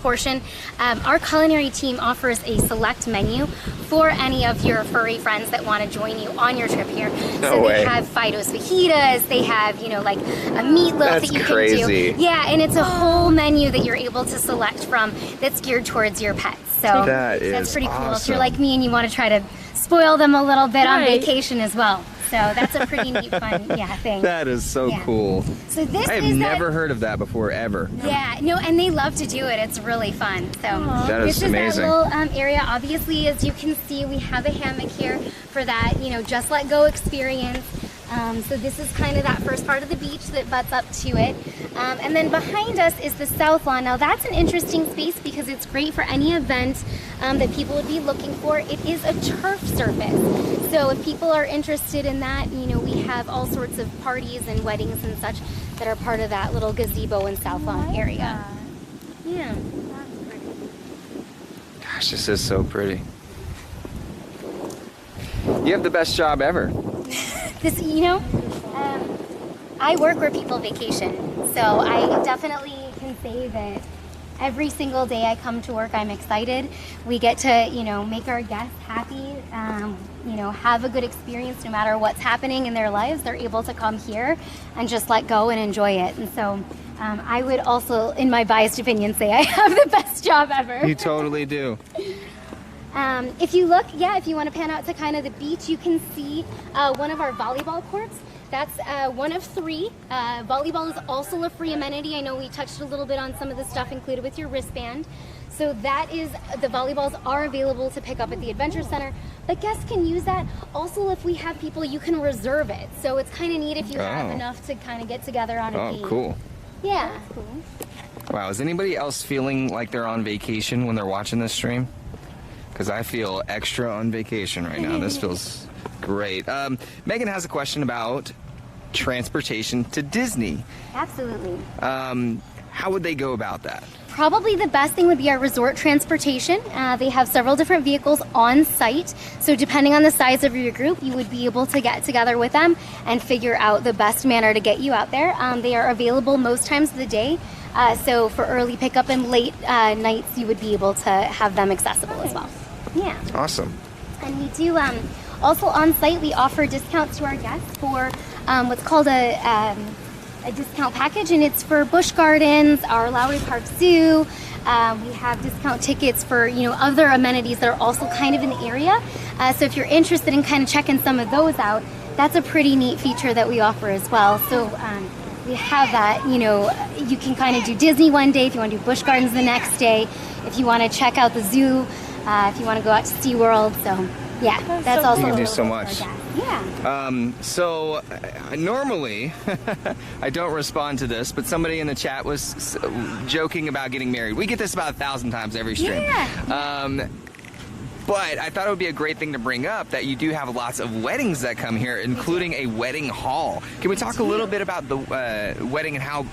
portion. Our culinary team offers a select menu for any of your furry friends that want to join you on your trip here. No so way. They have Fido's fajitas, they have, like a meatloaf That's that you crazy. can do. Yeah, and it's a whole menu that you're able to select from that's geared towards your pets. So That is that's pretty cool. If awesome. you're like me and you want to try to spoil them a little bit on Right. vacation as well. So that's a pretty neat, fun, thing. That is so Yeah. cool. So this I have is never heard of that before, ever. and they love to do it. It's really fun. So That is this amazing. is that little area. Obviously, as you can see, we have a hammock here for that, just let go experience. So this is kind of that first part of the beach that butts up to it. And then behind us is the south lawn. Now that's an interesting space because it's great for any event that people would be looking for. It is a turf surface. So if people are interested in that, we have all sorts of parties and weddings and such that are part of that little gazebo and south lawn area. Yeah. Gosh, this is so pretty. You have the best job ever. This, I work where people vacation, so I definitely can say that every single day I come to work, I'm excited. We get to, make our guests happy, have a good experience no matter what's happening in their lives. They're able to come here and just let go and enjoy it. And so I would also, in my biased opinion, say I have the best job ever. You totally do. If you look, if you want to pan out to kind of the beach, you can see one of our volleyball courts. That's one of 3. Volleyball is also a free amenity. I know we touched a little bit on some of the stuff included with your wristband. So that is, the volleyballs are available to pick up at the Adventure Center, but guests can use that. Also, if we have people, you can reserve it. So it's kind of neat if you have enough to kind of get together on a date. Oh, cool. Yeah. Cool. Wow, is anybody else feeling like they're on vacation when they're watching this stream? Because I feel extra on vacation right now. This feels great. Megan has a question about transportation to Disney. Absolutely. How would they go about that? Probably the best thing would be our resort transportation. They have several different vehicles on site. So depending on the size of your group, you would be able to get together with them and figure out the best manner to get you out there. They are available most times of the day. So for early pickup and late nights, you would be able to have them accessible as well. Yeah. Awesome. And we do also on site, we offer discounts to our guests for what's called a discount package, and it's for Busch Gardens, our Lowry Park Zoo. We have discount tickets for other amenities that are also kind of in the area. So if you're interested in kind of checking some of those out, that's a pretty neat feature that we offer as well. So we have that. You can kind of do Disney one day if you want to do Busch Gardens the next day. If you want to check out the zoo, if you want to go out to SeaWorld. So yeah, that's also You can do available so for much. our guests. Yeah. So normally I don't respond to this, but somebody in the chat was joking about getting married. We get this about 1,000 times every stream. Yeah. But I thought it would be a great thing to bring up that you do have lots of weddings that come here, including a wedding hall. Can we talk a little bit about the wedding and how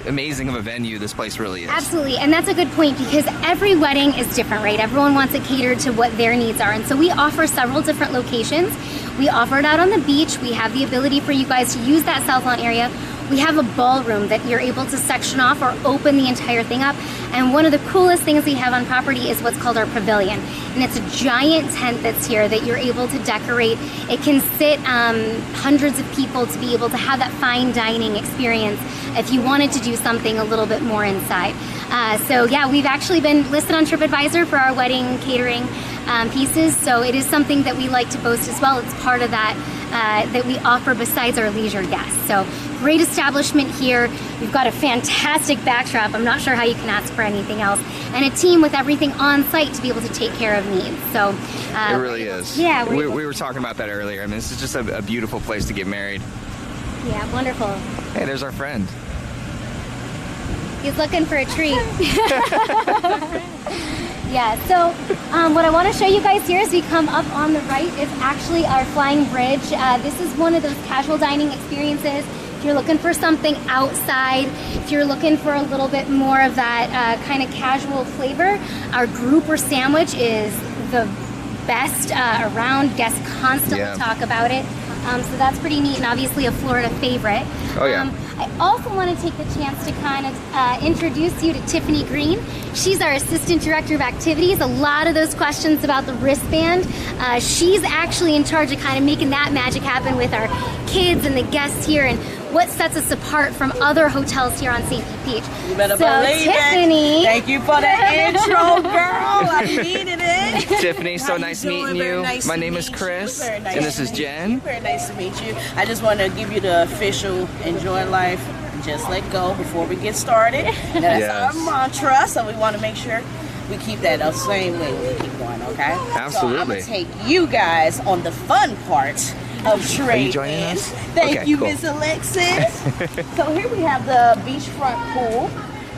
amazing of a venue this place really is? Absolutely, and that's a good point because every wedding is different, right? Everyone wants it catered to what their needs are, and so we offer several different locations. We offer it out on the beach. We have the ability for you guys to use that South Lawn area, we have a ballroom that you're able to section off or open the entire thing up. And one of the coolest things we have on property is what's called our pavilion. And it's a giant tent that's here that you're able to decorate. It can sit hundreds of people to be able to have that fine dining experience if you wanted to do something a little bit more inside. So yeah, we've actually been listed on TripAdvisor for our wedding catering pieces, so it is something that we like to boast as well. It's part of that that we offer besides our leisure guests. So great establishment here. We've got a fantastic backdrop. I'm not sure how you can ask for anything else. And a team with everything on site to be able to take care of needs. So it really is. Yeah, we were talking about that earlier. I mean, this is just a beautiful place to get married. Yeah, wonderful. Hey, there's our friend. He's looking for a treat. Yeah, so what I want to show you guys here as we come up on the right is actually our flying bridge. This is one of those casual dining experiences. If you're looking for something outside, if you're looking for a little bit more of that kind of casual flavor, our grouper sandwich is the best around. Guests constantly talk about it. So that's pretty neat, and obviously a Florida favorite. Oh yeah. I also want to take the chance to kind of introduce you to Tiffany Green. She's our Assistant Director of Activities. A lot of those questions about the wristband, she's actually in charge of kind of making that magic happen with our kids and the guests here, and what sets us apart from other hotels here on St. Pete Beach. You better so believe Tiffany, it. Thank you for the intro, girl. I needed it. Tiffany, so nice meeting you. My name is Chris, and this is Jen. Very nice to meet you. I just want to give you the official enjoy life, just let go before we get started. That's our mantra, so we want to make sure we keep that the same way when we keep going, okay? Absolutely. So I'm going to take you guys on the fun part of TradeWinds. Are you joining us? Thank you, cool. Miss Alexis. So here we have the beachfront pool.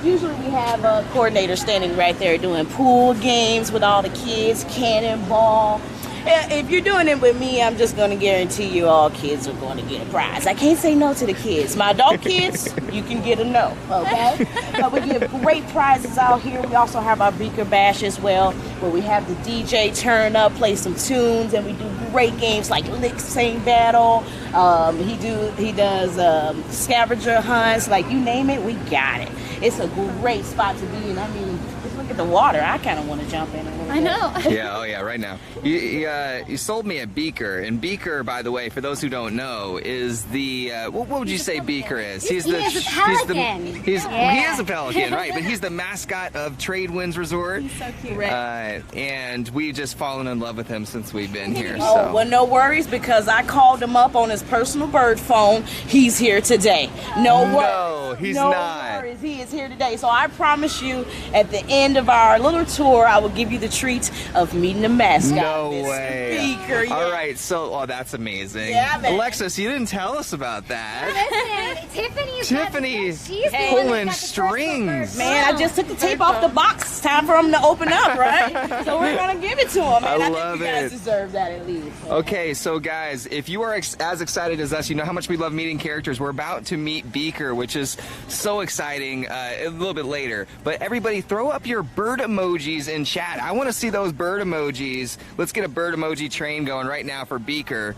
Usually we have a coordinator standing right there doing pool games with all the kids, cannonball. If you're doing it with me, I'm just going to guarantee you all kids are going to get a prize. I can't say no to the kids. My adult kids, you can get a no, okay? But we give great prizes out here. We also have our Beaker Bash as well, where we have the DJ turn up, play some tunes, and we do great games like Lick Sing Battle. He does scavenger hunts, like you name it, we got it. It's a great spot to be in. I mean, just look at the water. I kind of want to jump in a little bit. I know. Yeah, oh yeah, right now. You sold me a beaker, and beaker, by the way, for those who don't know, is the what would you say beaker is? He is a pelican. He is a pelican, right? But he's the mascot of TradeWinds Resort. He's so cute. And we've just fallen in love with him since we've been here. Oh, So. well, no worries, because I called him up on his personal bird phone. He's here today. No worries. No, he's no not. Worries. He is here today. So I promise you, at the end of our little tour, I will give you the treat of meeting the mascot. No Mr. way. Beaker, yeah. All right, so that's amazing. Yeah, man. Alexis, you didn't tell us about that. Listen, Tiffany, she's the one that's pulling got the first strings. Man, I just took the tape off the box. It's time for him to open up, right? So we're going to give it to him. Man, I I love think you guys it. deserve that at least. Okay, so guys, if you are as excited as us, you know how much we love meeting characters. We're about to meet Beaker, which is so exciting, a little bit later. But everybody, throw up your bird emojis in chat. I want to see those bird emojis. Let's get a bird emoji train going right now for Beaker.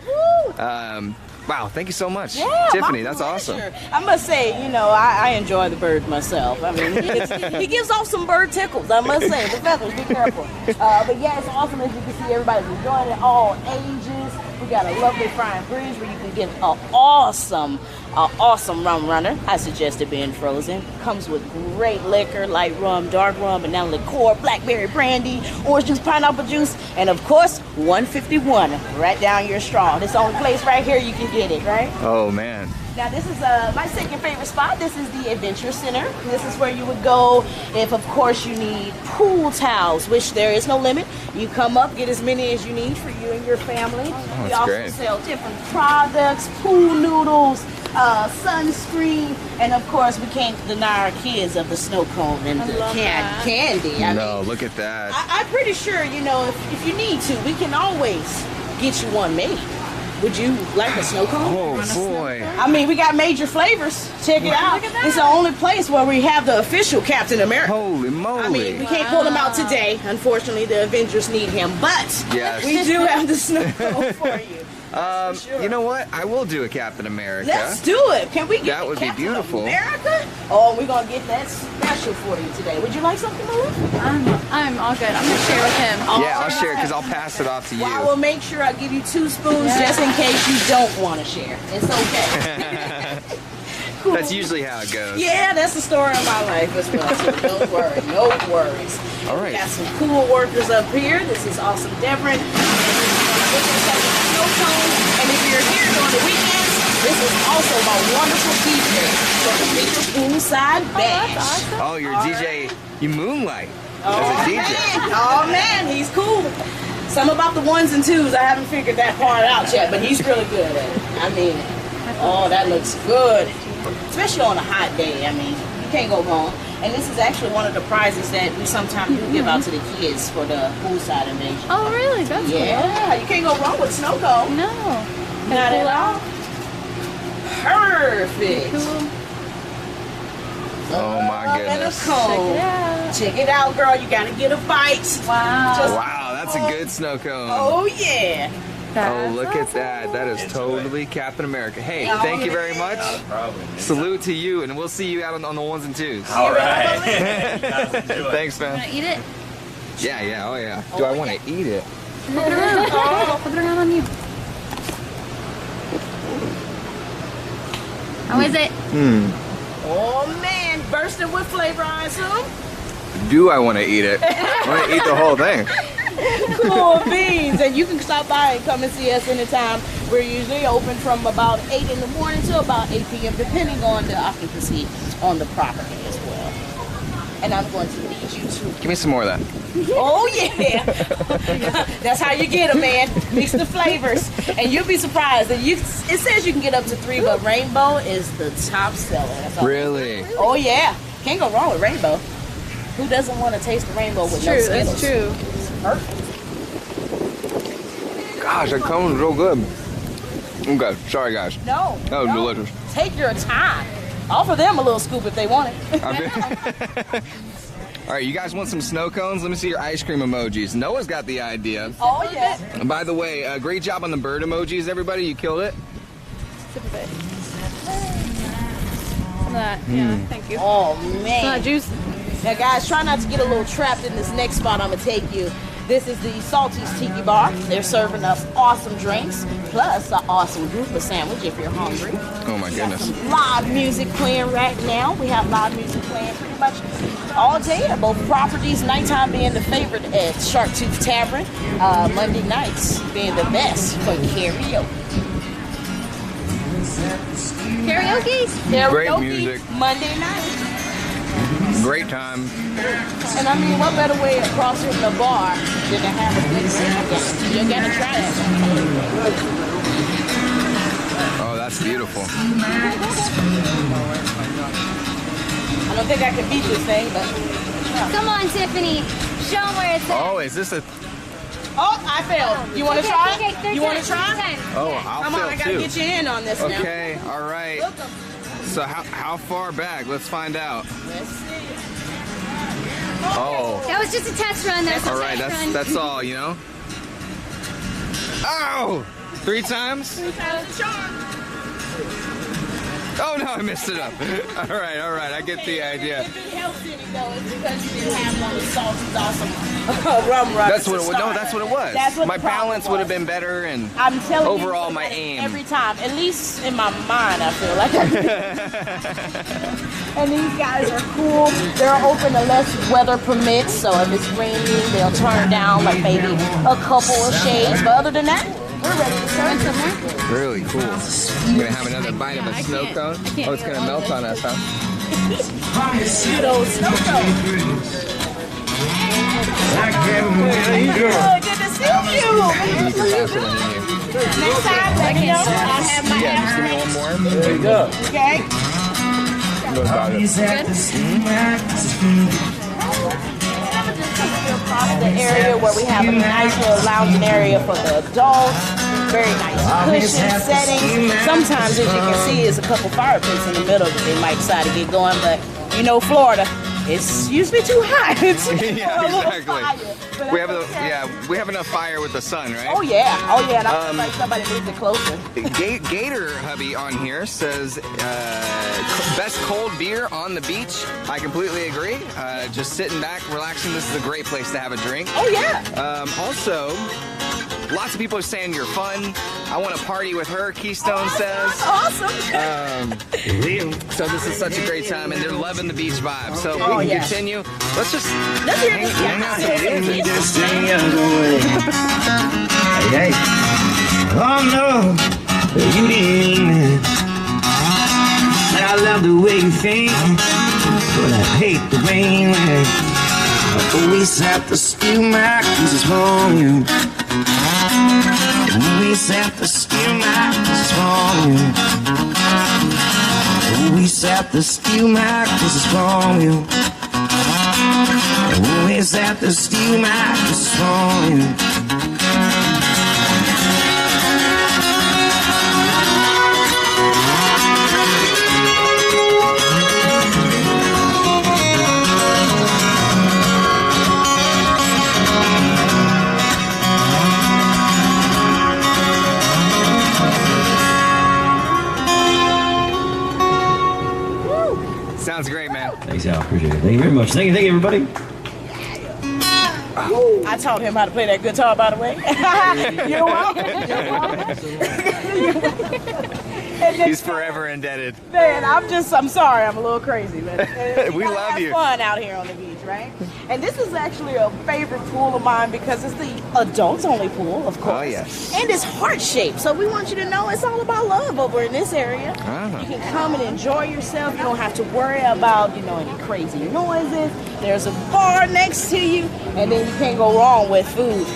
Wow, thank you so much. Yeah, Tiffany, my that's pleasure. awesome. I must say, you know, I enjoy the bird myself. I mean, he gives off some bird tickles, I must say. The feathers, be careful. But yeah, it's awesome as you can see everybody's enjoying it, all ages. We got a lovely frying bridge where you can get an awesome rum runner. I suggest it being frozen. Comes with great liquor, light rum, dark rum, banana liqueur, blackberry brandy, orange juice, pineapple juice, and of course, 151 right down your straw. This only place right here you can get it, right? Oh, man. Now this is my second favorite spot. This is the Adventure Center. This is where you would go if, of course, you need pool towels, which there is no limit. You come up, get as many as you need for you and your family. We also great. sell different products, pool noodles, sunscreen, and of course, we can't deny our kids of the snow cone and the candy. I mean, Look at that. I'm pretty sure, you know, if you need to, we can always get you one made. Would you like a snow cone? Oh, boy. I mean, we got major flavors. Check it out. It's the only place where we have the official Captain America. Holy moly. I mean, we can't pull him out today. Unfortunately, the Avengers need him. But Yes. we do have the snow cone for you. You know what? I will do a Captain America. Let's do it. Can we get That would be Captain beautiful. America? Oh, we're gonna get that special for you today. Would you like something, Lou? I'm all good. I'm gonna share with him. Yeah, I'll share because I'll pass it off to you. Well, I will make sure I give you 2 spoons just in case you don't want to share. It's okay. Cool. That's usually how it goes. Yeah, that's the story of my life as well. So don't worry, no worries. All right. We got some cool workers up here. This is Awesome Devon. And if you're here during the weekends, this is also my wonderful DJ for the Major Poolside Bash. Oh, you're a DJ. You moonlight as Oh, a DJ. man. Oh man, he's cool. Some about the 1s and 2s, I haven't figured that part out yet, but he's really good at it. I mean, oh, that looks good. Especially on a hot day, I mean, you can't go wrong. And this is actually one of the prizes that we sometimes do give out to the kids for the poolside invasion. Oh, really? That's Yeah, you can't go wrong with snow cone. cool. No. Not at all. Perfect. Cool. Oh my And a goodness. cone. Yeah. Check it out, girl. You gotta get a bite. Wow. Just- Wow, that's a good snow cone. Oh yeah. Oh, look at that. That is totally Captain America. Hey, Yeah. thank you very much. Salute to you, and we'll see you out on the 1s and 2s. All right. Thanks, man. Wanna eat it? Yeah, oh yeah. Do I want to eat it? Flip it around. Flip it around on you. How is it? Oh man, bursting with flavor, I assume. Do I want to eat it? I want to eat the whole thing. Cool beans. And you can stop by and come and see us anytime. We're usually open from about 8 in the morning to about 8 p.m. depending on the occupancy on the property as well. And I'm going to lead you to. Give me some more of that. Oh yeah. That's how you get them, man. Mix the flavors. And you'll be surprised that it says you can get up to 3, but Rainbow is the top seller. That's all. Really? Oh yeah. Can't go wrong with Rainbow. Who doesn't want to taste the rainbow with no True, Skittles? that's true. Perfect. Gosh, that cone's real good. Okay, sorry guys. No. That was no. delicious. Take your time. Offer them a little scoop if they want it. All right, you guys want some snow cones? Let me see your ice cream emojis. Noah's got the idea. Oh yeah. And by the way, great job on the bird emojis, everybody. You killed it. Sip of it. Some of that. Yeah, thank you. Oh Some of man. that juice. Now guys, try not to get a little trapped in this next spot I'm gonna take you. This is the Salty's Tiki Bar. They're serving us awesome drinks, plus an awesome grouper sandwich if you're hungry. Oh my goodness. Some live music playing right now. We have live music playing pretty much all day at both properties. Nighttime being the favorite at Shark Tooth Tavern. Monday nights being the best for karaoke. Karaoke? Great Karaoke music. Monday night. Great time. And I mean, what better way of crossing the bar than to have a good drink? You gotta try that. Oh, that's beautiful. I don't think I can beat this thing, but. Come on, Tiffany. Show them where it's at. Oh, is this a? Oh, I failed. You want to Okay, try? okay, third You want to time, try? third time. Oh, I'll Come on, I fail gotta too. get your hand on this now. Okay, all right. So how far back? Let's find out. Let's see. Oh, That was just a test run. That was all a right. test run. That's all. You know. Oh, 3 times. Oh no, I messed it up. All right. I get the idea. If it helps any though, it's because you didn't have one of the Salty's awesome rum runners. That's what it was. No, that's what it was. That's what My the problem balance would have was. been better, and I'm telling overall, you, my aim. every time, at least in my mind, I feel like. And these guys are cool. They're open unless weather permits. So if it's raining, they'll turn it down like maybe a couple of shades. But other than that, we're ready to serve somewhere. Really cool. I'm gonna have another bite of a snow cone. Oh, it's gonna melt on us, huh? Good old snow cone. Good to see you. Next time, let me know. I'll have my Yeah, just give me one more. There you go. Okay. Across the area where we have a nice little lounging area for the adults, very nice cushion settings. Sometimes, as you can see, is a couple fire pits in the middle that they might decide to get going, but you know Florida, it's usually too hot. It's Yeah, a little exactly. fire, but We have that's okay. we have enough fire with the sun, right? Oh yeah. And I'm like somebody moved it closer. Gator hubby on here says best cold beer on the beach. I completely agree. Just sitting back, relaxing. This is a great place to have a drink. Oh yeah. Also, lots of people are saying you're fun. I want to party with her, Keystone says. Awesome. So this is such a great time, and they're loving the beach vibe. So Oh, we can yes. continue. Let's just Let's hear hang, this. hang out some Yeah. music. Just the other way. Hey, oh no, you didn't mean it. And I love the way you think, but I hate the way you act. I always have to steal my kisses from you. Always have to steal my kisses from you. Always have to steal my kisses from you. Always have to steal my kisses from you. Sounds great, man. Thanks, Al. Appreciate it. Thank you very much. Thank you, everybody. I taught him how to play that guitar, by the way. You're welcome. You're welcome. And then, He's forever indebted. man, I'm sorry, I'm a little crazy, but We love have you. fun out here on the beach, right? And this is actually a favorite pool of mine because it's the adults-only pool, of course. Oh, yes. And it's heart-shaped, so we want you to know it's all about love over in this area. Ah. You can come and enjoy yourself. You don't have to worry about, any crazy noises. There's a bar next to you, and then you can't go wrong with food.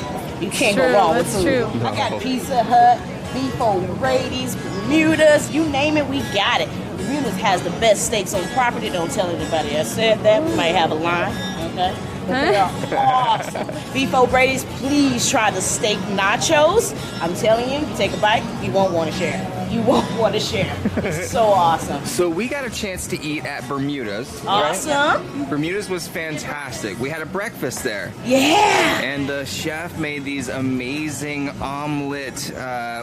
You can't go True, wrong with that's food. true. I got Pizza Hut, Beef O'Grady's, Bermuda's, you name it, we got it. Bermuda's has the best steaks on property. Don't tell anybody I said that. We might have a line, okay? But they are awesome. Beef O'Grady's, please try the steak nachos. I'm telling you, you take a bite, you won't want to share. You won't want to share. It's so awesome. So we got a chance to eat at Bermuda's. Awesome. Right? Bermuda's was fantastic. We had a breakfast there. Yeah. And the chef made these amazing omelet,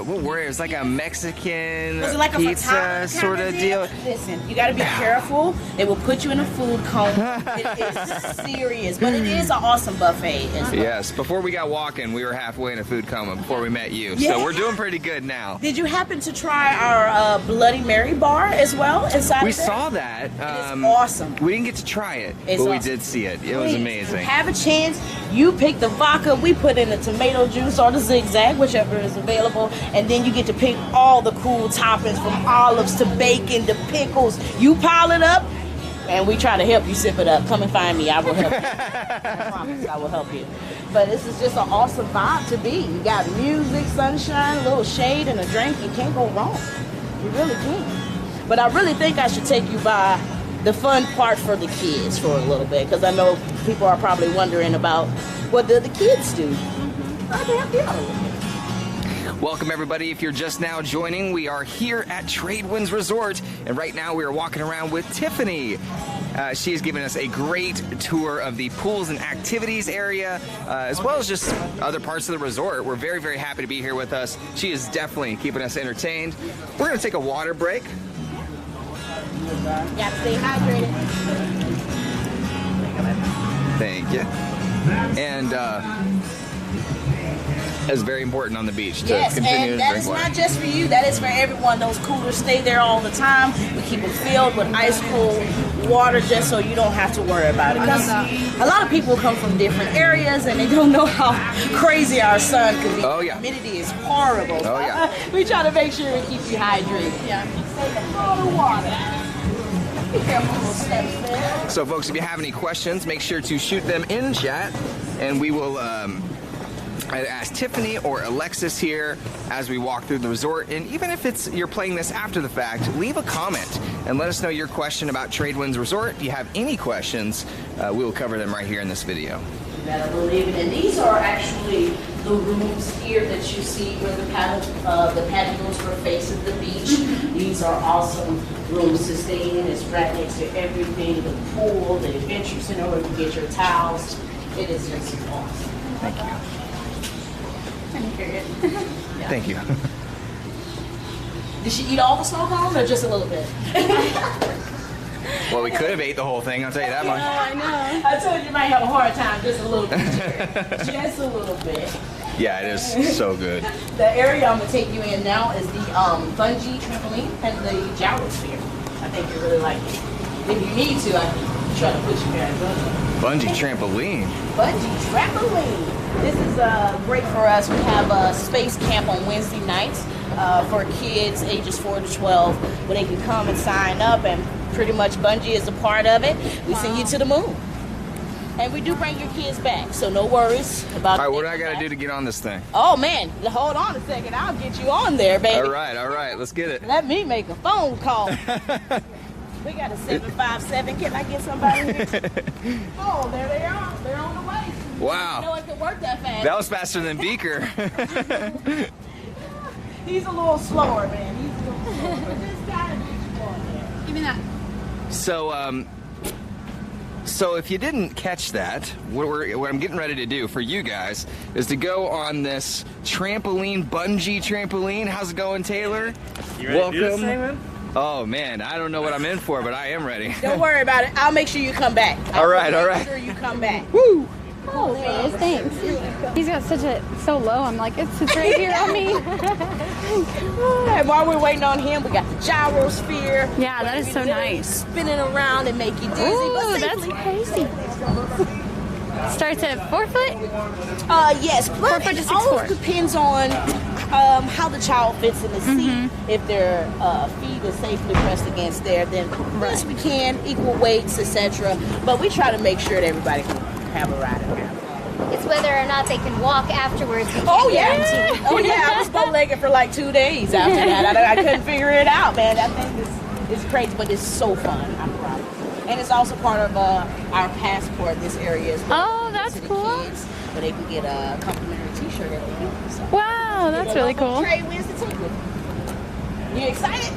what were it? It was like a Mexican Was it like a pizza frittata sort of kinda deal. Listen, you got to be careful. They will put you in a food coma. It is serious, but it is an awesome buffet as well. Yes, before we got walking, we were halfway in a food coma before we met you. Yeah. So we're doing pretty good now. Did you happen to try our Bloody Mary bar as well inside We of there? saw that. It is awesome. We didn't get to try it, It's but we awesome. did see it. It was Please, amazing. Have a chance. You pick the vodka. We put in the tomato juice or the zigzag, whichever is available, and then you get to pick all the cool toppings from olives to bacon to pickles. You pile it up, and we try to help you sip it up. Come and find me. I will help you. I promise I will help you. But this is just an awesome vibe to be. You got music, sunshine, a little shade, and a drink. You can't go wrong. You really can't. But I really think I should take you by the fun part for the kids for a little bit, because I know people are probably wondering about what do the kids do. I can help you out a little bit. Welcome, everybody. If you're just now joining, we are here at TradeWinds Resort, and right now we are walking around with Tiffany. She is giving us a great tour of the pools and activities area, as well as just other parts of the resort. We're very, very happy to be here with us. She is definitely keeping us entertained. We're going to take a water break. Gotta stay hydrated. Thank you. And it's very important on the beach to Yes, continue and to that drink is water. not just for you, that is for everyone. Those coolers stay there all the time. We keep them filled with ice cold water just so you don't have to worry about it. Because a lot of people come from different areas and they don't know how crazy our sun can be. Oh, yeah. Humidity is horrible. Oh, yeah. We try to make sure we keep you hydrated. Yeah. Save a lot of water. Be careful with steps there. So, folks, if you have any questions, make sure to shoot them in chat, and we will either ask Tiffany or Alexis here as we walk through the resort. And even if you're playing this after the fact, leave a comment and let us know your question about TradeWinds Resort. If you have any questions, we will cover them right here in this video. that a little even. And these are actually the rooms here that you see where the paddleboats were facing the beach. These are awesome rooms to stay in. It's right next to everything, the pool, the adventure center where you can get your towels. It is just awesome. Thank you. Thank you. Did she eat all the snow cone or just a little bit? Well, we could have ate the whole thing, I'll tell you that much. I know. I told you might have a hard time just a little bit. Just a little bit. Yeah, it is so good. The area I'm going to take you in now is the bungee trampoline and the gyrosphere. I think you really like it. If you need to, I can try to put you there as well. Bungee trampoline. Bungee trampoline. This is great for us. We have a space camp on Wednesday nights for kids ages 4 to 12 where they can come and sign up, and pretty much bungee is a part of it. We send you to the moon. And we do bring your kids back, so no worries about it. All right, what do I got to do to get on this thing? Oh, man, hold on a second. I'll get you on there, baby. All right, let's get it. Let me make a phone call. We got a 757. Can I get somebody here? Oh, there they are. They're on the way. Wow. You know it could work that fast. That was faster than Beaker. He's a little slower, man. He's a little slower. But this guy Give me that. So if you didn't catch that, what I'm getting ready to do for you guys is to go on this trampoline, bungee trampoline. How's it going, Taylor? You ready to do this thing, man? Oh man, I don't know what I'm in for, but I am ready. Don't worry about it. I'll make sure you come back. All right. Make sure you come back. Woo! Oh, thanks. He's got so low. I'm like, it's right here on me. And while we're waiting on him, we got the gyrosphere. Yeah, that is so nice. Spinning around and make you dizzy. Ooh, that's crazy. Starts at 4 foot? Yes. 4 foot to 6 all foot. depends on how the child fits in the seat. If their feet are safely pressed against there, then yes, we can, equal weights, etc. But we try to make sure that everybody can have a ride around. It's whether or not they can walk afterwards. Oh yeah, oh yeah. I was bow-legged for like 2 days after that. I couldn't figure it out, man. That thing is crazy, but it's so fun. I'm proud of it. And it's also part of our passport. This area as well. Oh, that's cool. Kids, but they can get a complimentary T-shirt at the end. So. Wow, that's really cool. TradeWinds to take with you. You excited?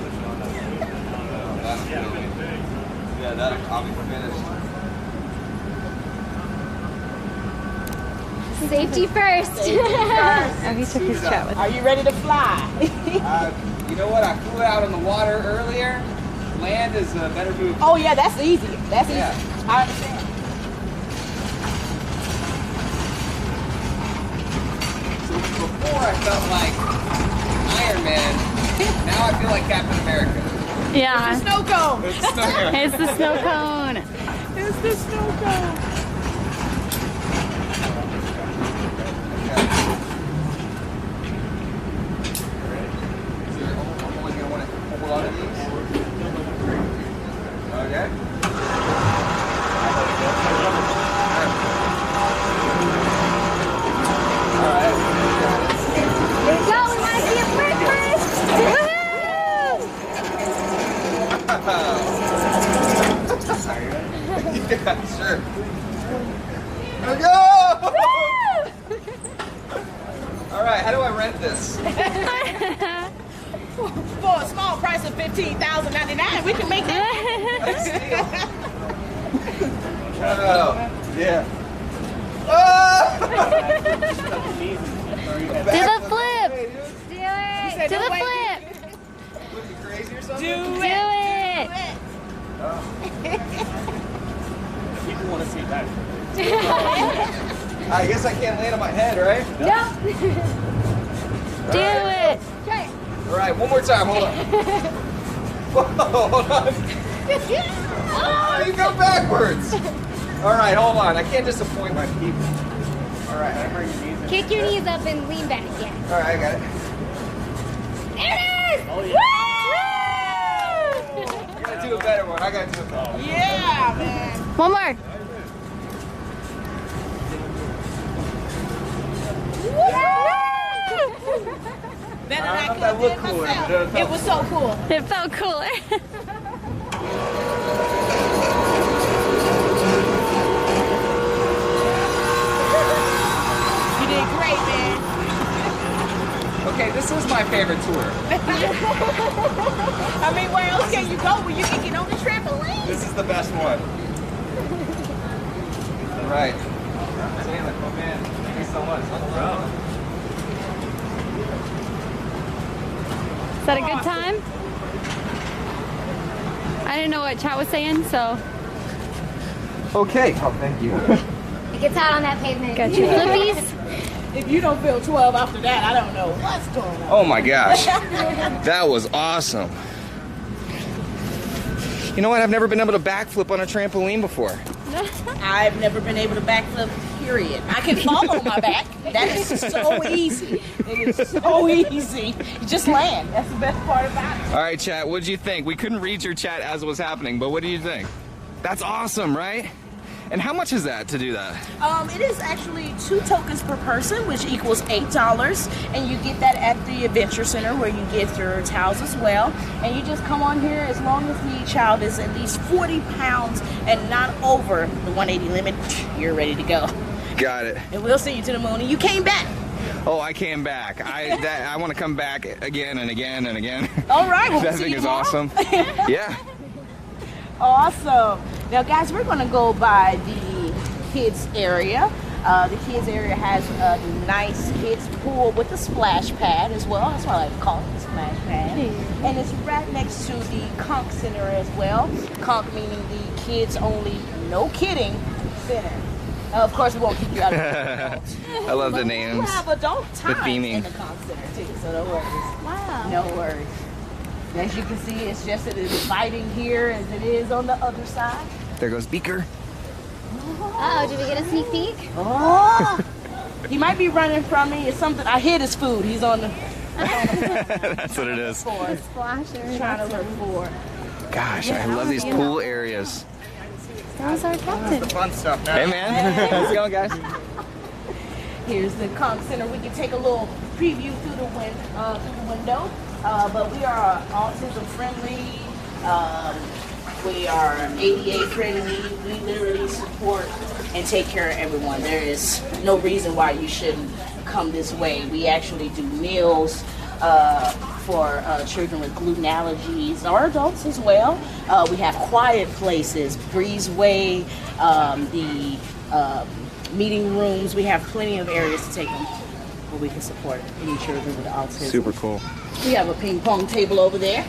Yeah, I'll be finished. Safety first. Oh, he took his chat with him. Are you ready to fly? You know what? I flew out on the water earlier. Land is a better move. Oh yeah, that's easy. That's easy. Yeah. I understand. Before I felt like Iron Man. Now I feel like Captain America. Yeah. Snow cone. It's the snow cone. It's the snow cone. It's the snow cone. Okay. Here we go. We want to see it first. Yeah, sure. Here we go! All right, how do I rent this? For a small price of $15,099, we can make that. Oh, yeah. Oh! Do the flip. Do it. Do the flip. What, you crazy or something? Do it. People want to see that. I guess I can't land on my head, right? No. Do it. Okay. All right, one more time. Hold on. Whoa, hold on. Oh, you go backwards. All right, hold on. I can't disappoint my people. All right. Kick your knees up and lean back. Yeah. All right, I got it. There it is. Oh, yeah. I gotta do a better one. I gotta do a better one. Yeah, man. One more. Better than I could that have looked did cooler, myself. but it It was so cool. It felt cooler. my favorite tour. I mean, where else can you go when you can get on the trampoline? This is the best one. All right. Taylor, come in. Thank you so much. Is that a good time? I didn't know what chat was saying, so. Okay. Oh, thank you. It gets out on that pavement. Got your flippies. If you don't feel 12 after that, I don't know what's going on. Oh my gosh. That was awesome. You know what? I've never been able to backflip on a trampoline before. I've never been able to backflip, period. I can fall on my back. That is so easy. It is so easy. You just land. That's the best part about it. All right, chat, what did you think? We couldn't read your chat as it was happening, but what do you think? That's awesome, right? And how much is that to do that? It is actually 2 tokens per person, which equals $8, and you get that at the Adventure Center where you get your towels as well. And you just come on here as long as the child is at least 40 pounds and not over the 180 limit. You're ready to go. Got it. And we'll see you to the moon. And you came back. Oh, I came back. I want to come back again and again and again. All right, we'll That see thing you is tomorrow. awesome. Yeah. Awesome. Now, guys, we're going to go by the kids area. The kids area has a nice kids pool with a splash pad as well. That's why I call it the splash pad. And it's right next to the Conch Center as well. Conch meaning the kids only, no kidding, center. Of course, we won't keep you out of adults. I love the But names. We have adult The times theming. in the Conch Center too, so no worries. Wow. No worries. As you can see, it's just as inviting here as it is on the other side. There goes Beaker. Oh, did we get a sneak peek? Oh, he might be running from me. It's something. I hid his food. He's on the. That's what it is. Splasher. Trying to look for. Gosh, I love these pool areas. That was our captain. Fun stuff now. Hey, man. How's it going, guys? Here's the Conch Center. We can take a little preview through the window. But we are autism friendly. We are ADA friendly. We literally support and take care of everyone. There is no reason why you shouldn't come this way. We actually do meals for children with gluten allergies or adults as well. We have quiet places, breezeway, the meeting rooms. We have plenty of areas to take them where we can support any children with autism. Super cool. We have a ping pong table over there.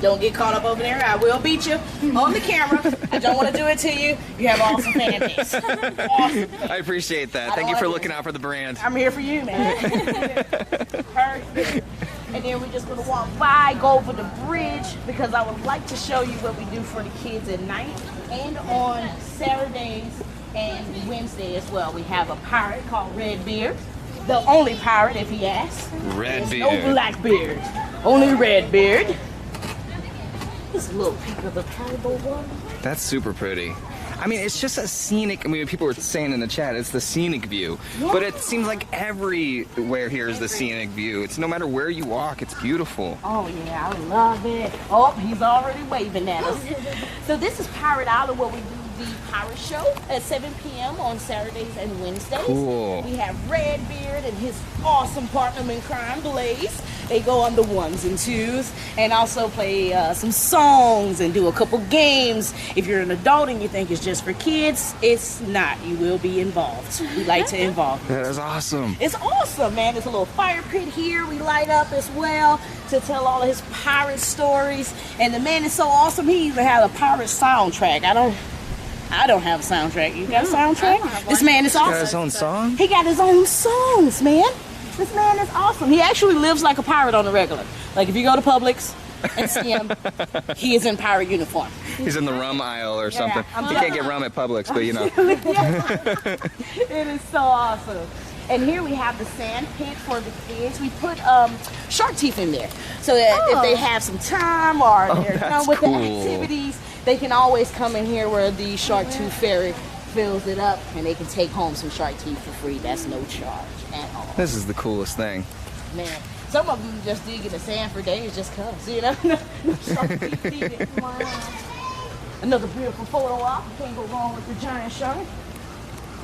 Don't get caught up over there. I will beat you on the camera. I don't want to do it to you. You have awesome fan base. Awesome. I appreciate that. Thank you for looking out for the brand. I'm here for you, man. Perfect. And then we're just going to walk by, go over the bridge, because I would like to show you what we do for the kids at night and on Saturdays and Wednesday as well. We have a pirate called Redbeard. The only pirate, if he asks. Redbeard. No Blackbeard. Only Redbeard. This little peek of the pirate boat water. That's super pretty. I mean, it's just a scenic, I mean, people were saying in the chat, it's the scenic view. Yeah. But it seems like everywhere here is the scenic view. It's no matter where you walk, it's beautiful. Oh yeah, I love it. Oh, he's already waving at us. So this is Pirate Island, where we do the pirate show at 7 p.m. on Saturdays and Wednesdays. Cool. We have Redbeard and his awesome partner in crime, Blaze. They go on the 1s and 2s and also play some songs and do a couple games. If you're an adult and you think it's just for kids, it's not. You will be involved. We like to involve you. That is awesome. It's awesome, man. There's a little fire pit here we light up as well to tell all of his pirate stories. And the man is so awesome, he even has a pirate soundtrack. I don't have a soundtrack. You got a soundtrack? This man is awesome. Got his own song? He got his own songs, man. This man is awesome. He actually lives like a pirate on the regular. Like if you go to Publix and see him, he is in pirate uniform. He's in the rum aisle or something. I'm You can't get rum at Publix, but you know. It is so awesome. And here we have the sand pit for the kids. We put shark teeth in there so that if they have some time or they're done with the activities, they can always come in here where the shark tooth fairy fills it up and they can take home some shark teeth for free. That's no charge at all. This is the coolest thing. Man, some of them just dig in the sand for days just cause, you know? No shark teeth needed. Wow. Another beautiful photo op. You can't go wrong with the giant shark.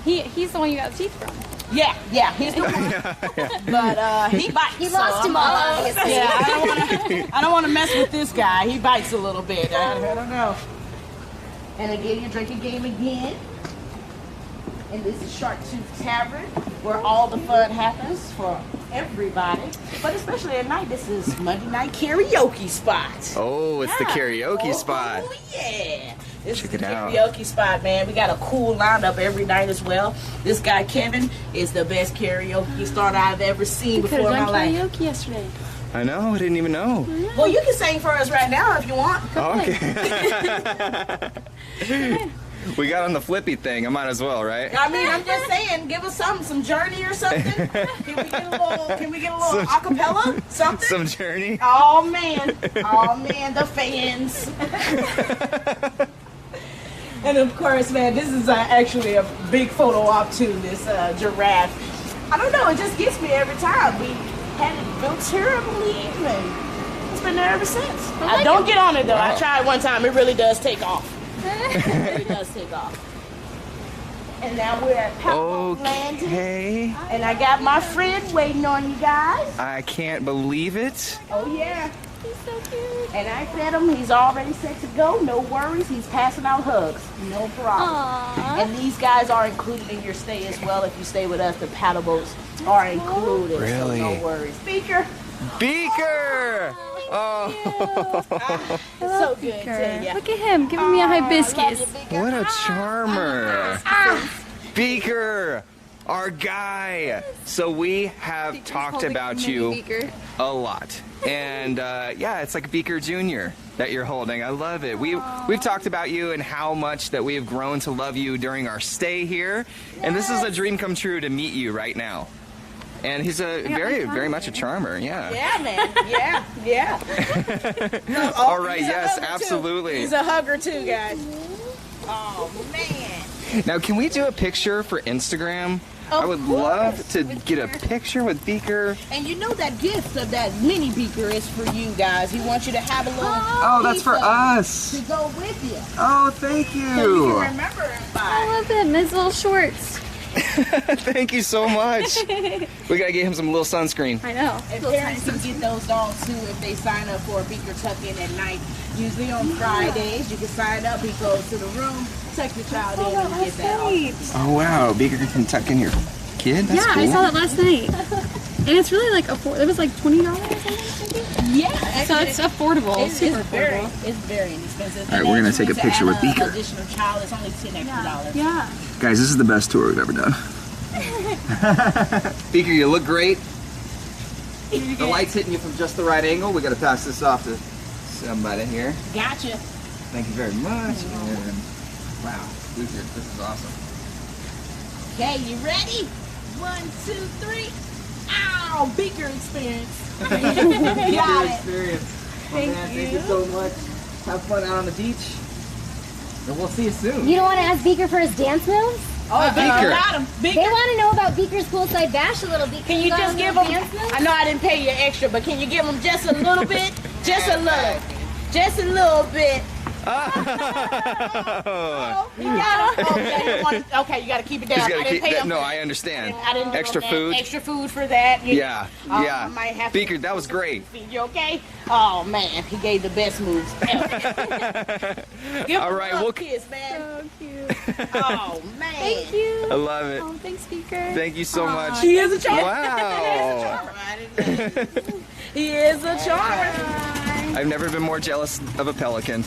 He's the one you got the teeth from. Yeah, he's the one. But he bites. He lost them all, obviously. Yeah, I don't want to mess with this guy. He bites a little bit. I don't know. And again, your drinking game again. And this is Shark Tooth Tavern, where all the fun happens for everybody. But especially at night, this is Monday night karaoke spot. Oh, it's the karaoke spot. Oh, yeah. This Check is the it out. karaoke spot, man. We got a cool lineup every night as well. This guy, Kevin, is the best karaoke star I've ever seen before in my life. Karaoke yesterday. I know, I didn't even know. Well, you can sing for us right now if you want. Okay. We got on the flippy thing, I might as well, right? I mean, I'm just saying, give us some Journey or something. Can we get a little acapella? Something? Some Journey? Oh man, the fans. And of course, man, this is actually a big photo op too, this giraffe. I don't know, it just gets me every time. We had it built here, I believe, and it's been there ever since. I don't get on it though. I tried one time, it really does take off. It really does take off. And now we're at Paddleboat Landing. Okay. And I got my friend waiting on you guys. I can't believe it. Oh yeah. He's so cute. And I fed him. He's already set to go. No worries. He's passing out hugs. No problem. Aww. And these guys are included in your stay as well. If you stay with us, the paddle boats are included. Really? So no worries. Beaker. Beaker! Oh, It's so good. To you. Look at him giving me a hibiscus. what a charmer. Beaker, our guy. So we have talked about you a lot. And yeah, it's like Beaker Jr. that you're holding. I love it. We've talked about you and how much that we have grown to love you during our stay here. And this is a dream come true to meet you right now. And he's a very much a charmer, yeah. Yeah, man. Yeah. All right, He's a yes, hugger, too. absolutely. He's a hugger too, guys. Oh man. Now, can we do a picture for Instagram? I would love to get a picture with Beaker. And you know that gift of that mini Beaker is for you guys. He wants you to have a little Oh, that's for us. to go with you. Oh, thank So you you. can remember it I by. love him. His little shorts. Thank you so much. We gotta get him some little sunscreen. I know. And parents can get those dogs too if they sign up for a Beaker tuck-in at night. Usually on Fridays, you can sign up. He goes to the room, tuck the child in, and get that off. Oh wow, Beaker can tuck in your kid. That's Yeah, cool. I saw that last night. And it's really like it was like $20 or something. Yeah, So it's affordable. It's super very, affordable. it's very inexpensive. All right, we're gonna take a picture with Beaker. Additional child, it's only $10 extra. Yeah. Guys, this is the best tour we've ever done. Beaker, you look great. The light's hitting you from just the right angle. We gotta pass this off to somebody here. Gotcha. Thank you very much. And wow, Beaker, this is awesome. Okay, you ready? 1, 2, 3. Ow! Beaker experience. Got it. Experience. Thank you so much. Have fun out on the beach. And we'll see you soon. You don't want to ask Beaker for his dance moves? Oh, Beaker. got him. They Beaker. want to know about Beaker's poolside bash a little bit. Can you got just a give little him? dance move? I know I didn't pay you extra, but can you give him just a little bit? Just a little. Just a little bit. Oh, you got him? Okay, you got to keep it down. Just I gotta didn't keep pay that. him. No, I understand. I didn't give Extra him that. food. Extra food for that. Yeah, I yeah. might have to Beaker, that was great. feed you, okay? Oh man, he gave the best moves ever. Give him All right, a we'll- kiss, man. So cute. Oh man. Thank you. I love it. Oh, thanks, Beaker. Thank you so much. He is a charmer. Wow. He is a charmer. I've never been more jealous of a pelican.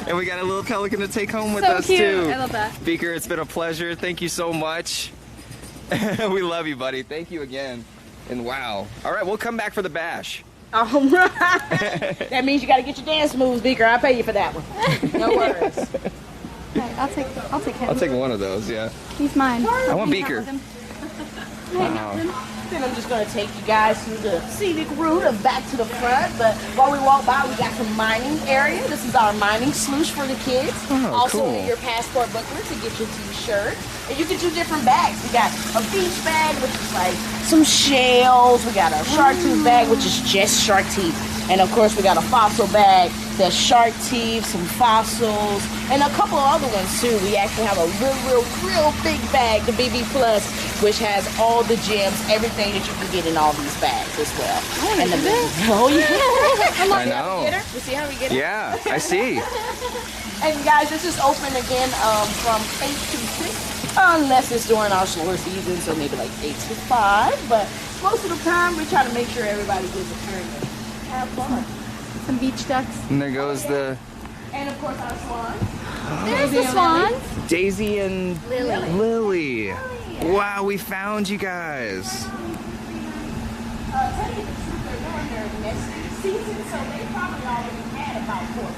And we got a little pelican to take home with So us cute. too. I love that. Beaker, it's been a pleasure. Thank you so much. We love you, buddy. Thank you again. And wow. All right, we'll come back for the bash. All right. That means you got to get your dance moves, Beaker. I'll pay you for that one. No worries. Right, I'll take him. I'll take one of those, yeah. He's mine. I want Beaker. Wow. Then I'm just going to take you guys through the scenic route of back to the front. But while we walk by, we got some mining area. This is our mining sluice for the kids. Oh, also cool. your passport booklet to get your t-shirt. And you get two different bags. We got a beach bag, which is like some shells. We got a shark tooth bag, which is just shark teeth. And of course, we got a fossil bag There's shark teeth, some fossils, and a couple of other ones too. We actually have a real big bag, the BB Plus, which has all the gems, everything that you can get in all these bags as well. And the oh yeah, I know. You see how we get it? Yeah, I see. And guys, this is open again from 8 to 6, unless it's during our slower season, so maybe like 8 to 5. But most of the time, we try to make sure everybody gets a turn to have fun. Some beach ducks. And there goes the And of course, our swans. There's the swans. Daisy and Lily. Wow, we found you guys. Tell you the truth, they're doing their nesting season, so they probably already had about 4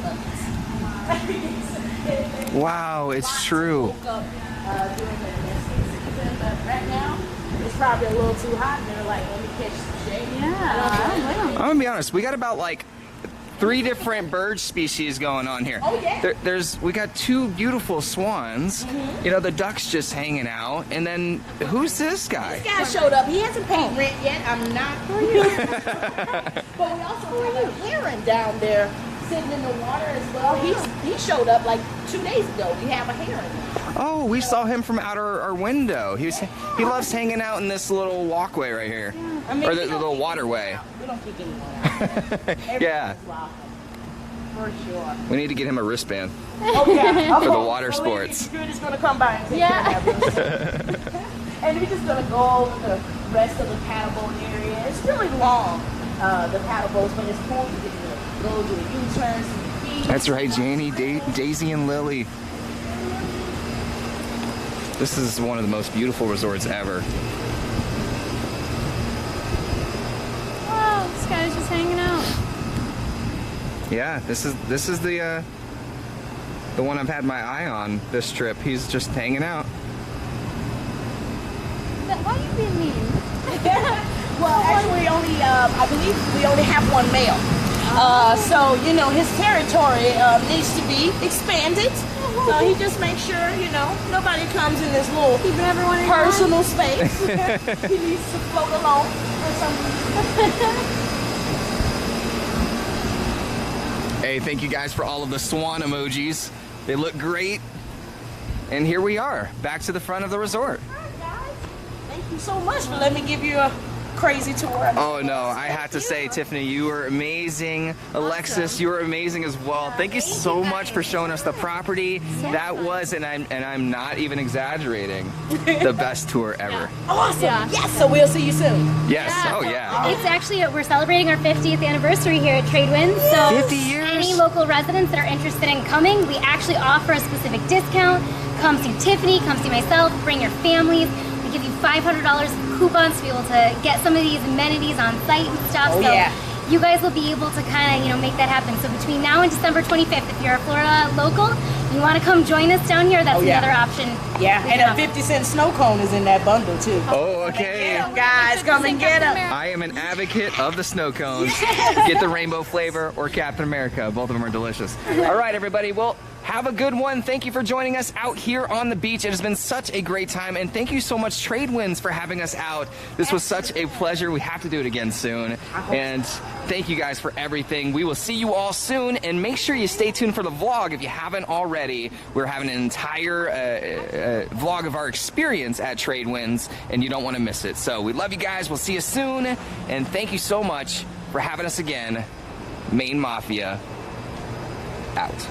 puppies. Wow, it's true. Woke up during their nesting season, but right now it's probably a little too hot. And they're like, let me catch some shade. Yeah. I'm gonna be honest, we got about like 3 different bird species going on here. Oh, yeah. We got 2 beautiful swans. You know, the duck's just hanging out. And then who's this guy? This guy showed up. He hasn't paid rent yet. I'm not for you. But we also have a heron down there sitting in the water as well. He showed up like 2 days ago. We have a heron. Oh, we saw him from out our window. He loves hanging out in this little walkway right here. I mean, Or the little waterway. We don't kick anyone out. Yeah. Welcome. For sure. We need to get him a wristband. Oh, yeah. For the water sports. Security's going to come by and take care of us. And we're just going to go over the rest of the paddleboat area. It's really long, the paddleboats, but it's cool. You get to go do a U-turn, see the beach. That's right, Janie, Daisy, and Lily. This is one of the most beautiful resorts ever. Oh, this guy's just hanging out. Yeah, this is the one I've had my eye on this trip. He's just hanging out. Why are you being mean? Well, actually, I believe we only have 1 male. So, you know, his territory needs to be expanded. So he just makes sure, you know, nobody comes in this little personal space. He needs to float alone for some reason. Hey, thank you guys for all of the swan emojis. They look great. And here we are, back to the front of the resort. All right, guys. Thank you so much for letting me give you a crazy tour. Oh no, I have to say, Tiffany, you were amazing. Alexis, you were amazing as well. Thank you so much for showing us the property. That was, and I'm not even exaggerating, the best tour ever. Awesome. Yeah. Yes, so we'll see you soon. Yes, oh yeah. It's actually, we're celebrating our 50th anniversary here at TradeWinds. So 50 years? Any local residents that are interested in coming, we actually offer a specific discount. Come see Tiffany, come see myself, bring your families. We give you $500 coupons to be able to get some of these amenities on site and stuff. Oh, so yeah. you guys will be able to kind of, you know, make that happen. So between now and December 25th, if you're a Florida local, you want to come join us down here, that's another option. Yeah, and a 50-cent snow cone is in that bundle too. Oh, okay. Guys, come and get them. I am an advocate of the snow cones. Get the rainbow flavor or Captain America. Both of them are delicious. All right, everybody. Well, have a good one. Thank you for joining us out here on the beach. It has been such a great time. And thank you so much, TradeWinds, for having us out. This was such a pleasure. We have to do it again soon. And thank you guys for everything. We will see you all soon. And make sure you stay tuned for the vlog if you haven't already. We're having an entire vlog of our experience at TradeWinds, and you don't want to miss it. So we love you guys. We'll see you soon. And thank you so much for having us again. Mayne Mafia, out.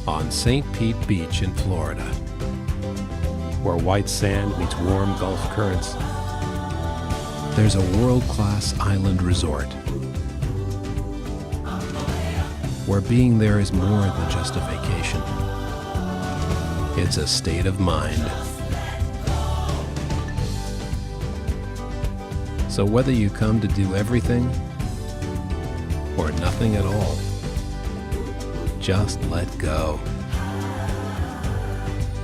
On St. Pete Beach in Florida, where white sand meets warm Gulf currents, there's a world-class island resort where being there is more than just a vacation. It's a state of mind. So whether you come to do everything or nothing at all, just let go.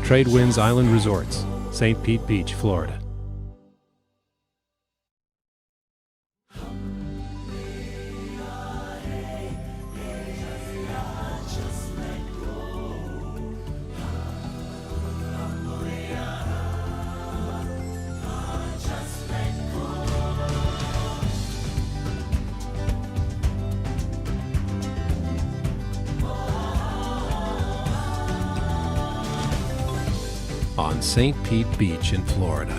TradeWinds Island Resorts, St. Pete Beach, Florida. On St. Pete Beach in Florida,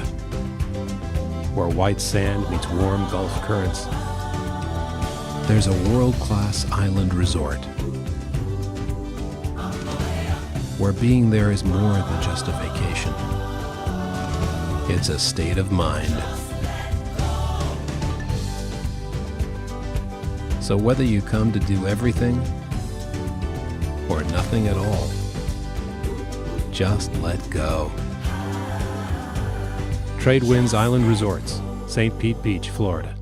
where white sand meets warm Gulf currents, there's a world-class island resort, where being there is more than just a vacation. It's a state of mind. So whether you come to do everything or nothing at all, just let go. TradeWinds Island Resorts, St. Pete Beach, Florida.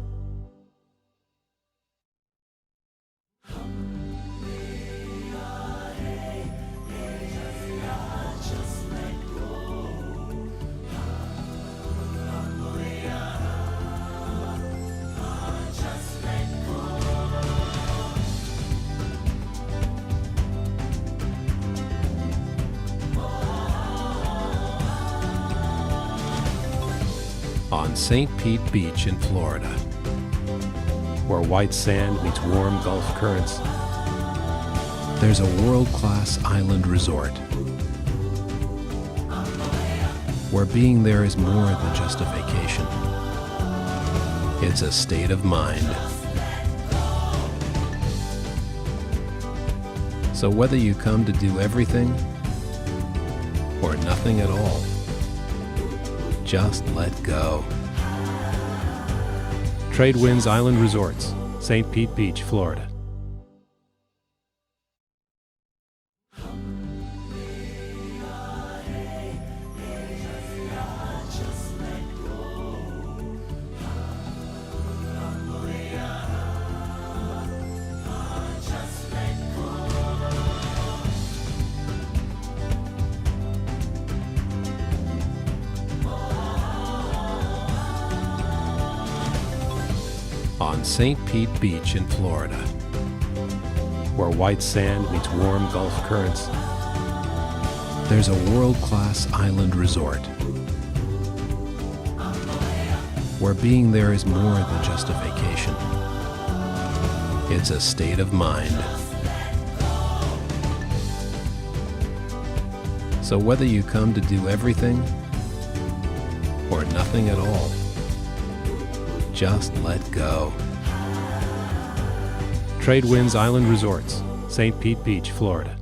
On St. Pete Beach in Florida, where white sand meets warm Gulf currents, there's a world-class island resort, where being there is more than just a vacation. It's a state of mind. So whether you come to do everything or nothing at all, just let go. TradeWinds Island Resorts, St. Pete Beach, Florida. On St. Pete Beach in Florida, where white sand meets warm Gulf currents, there's a world-class island resort, where being there is more than just a vacation. It's a state of mind. So whether you come to do everything or nothing at all, just let go. TradeWinds Island Resorts, St. Pete Beach, Florida.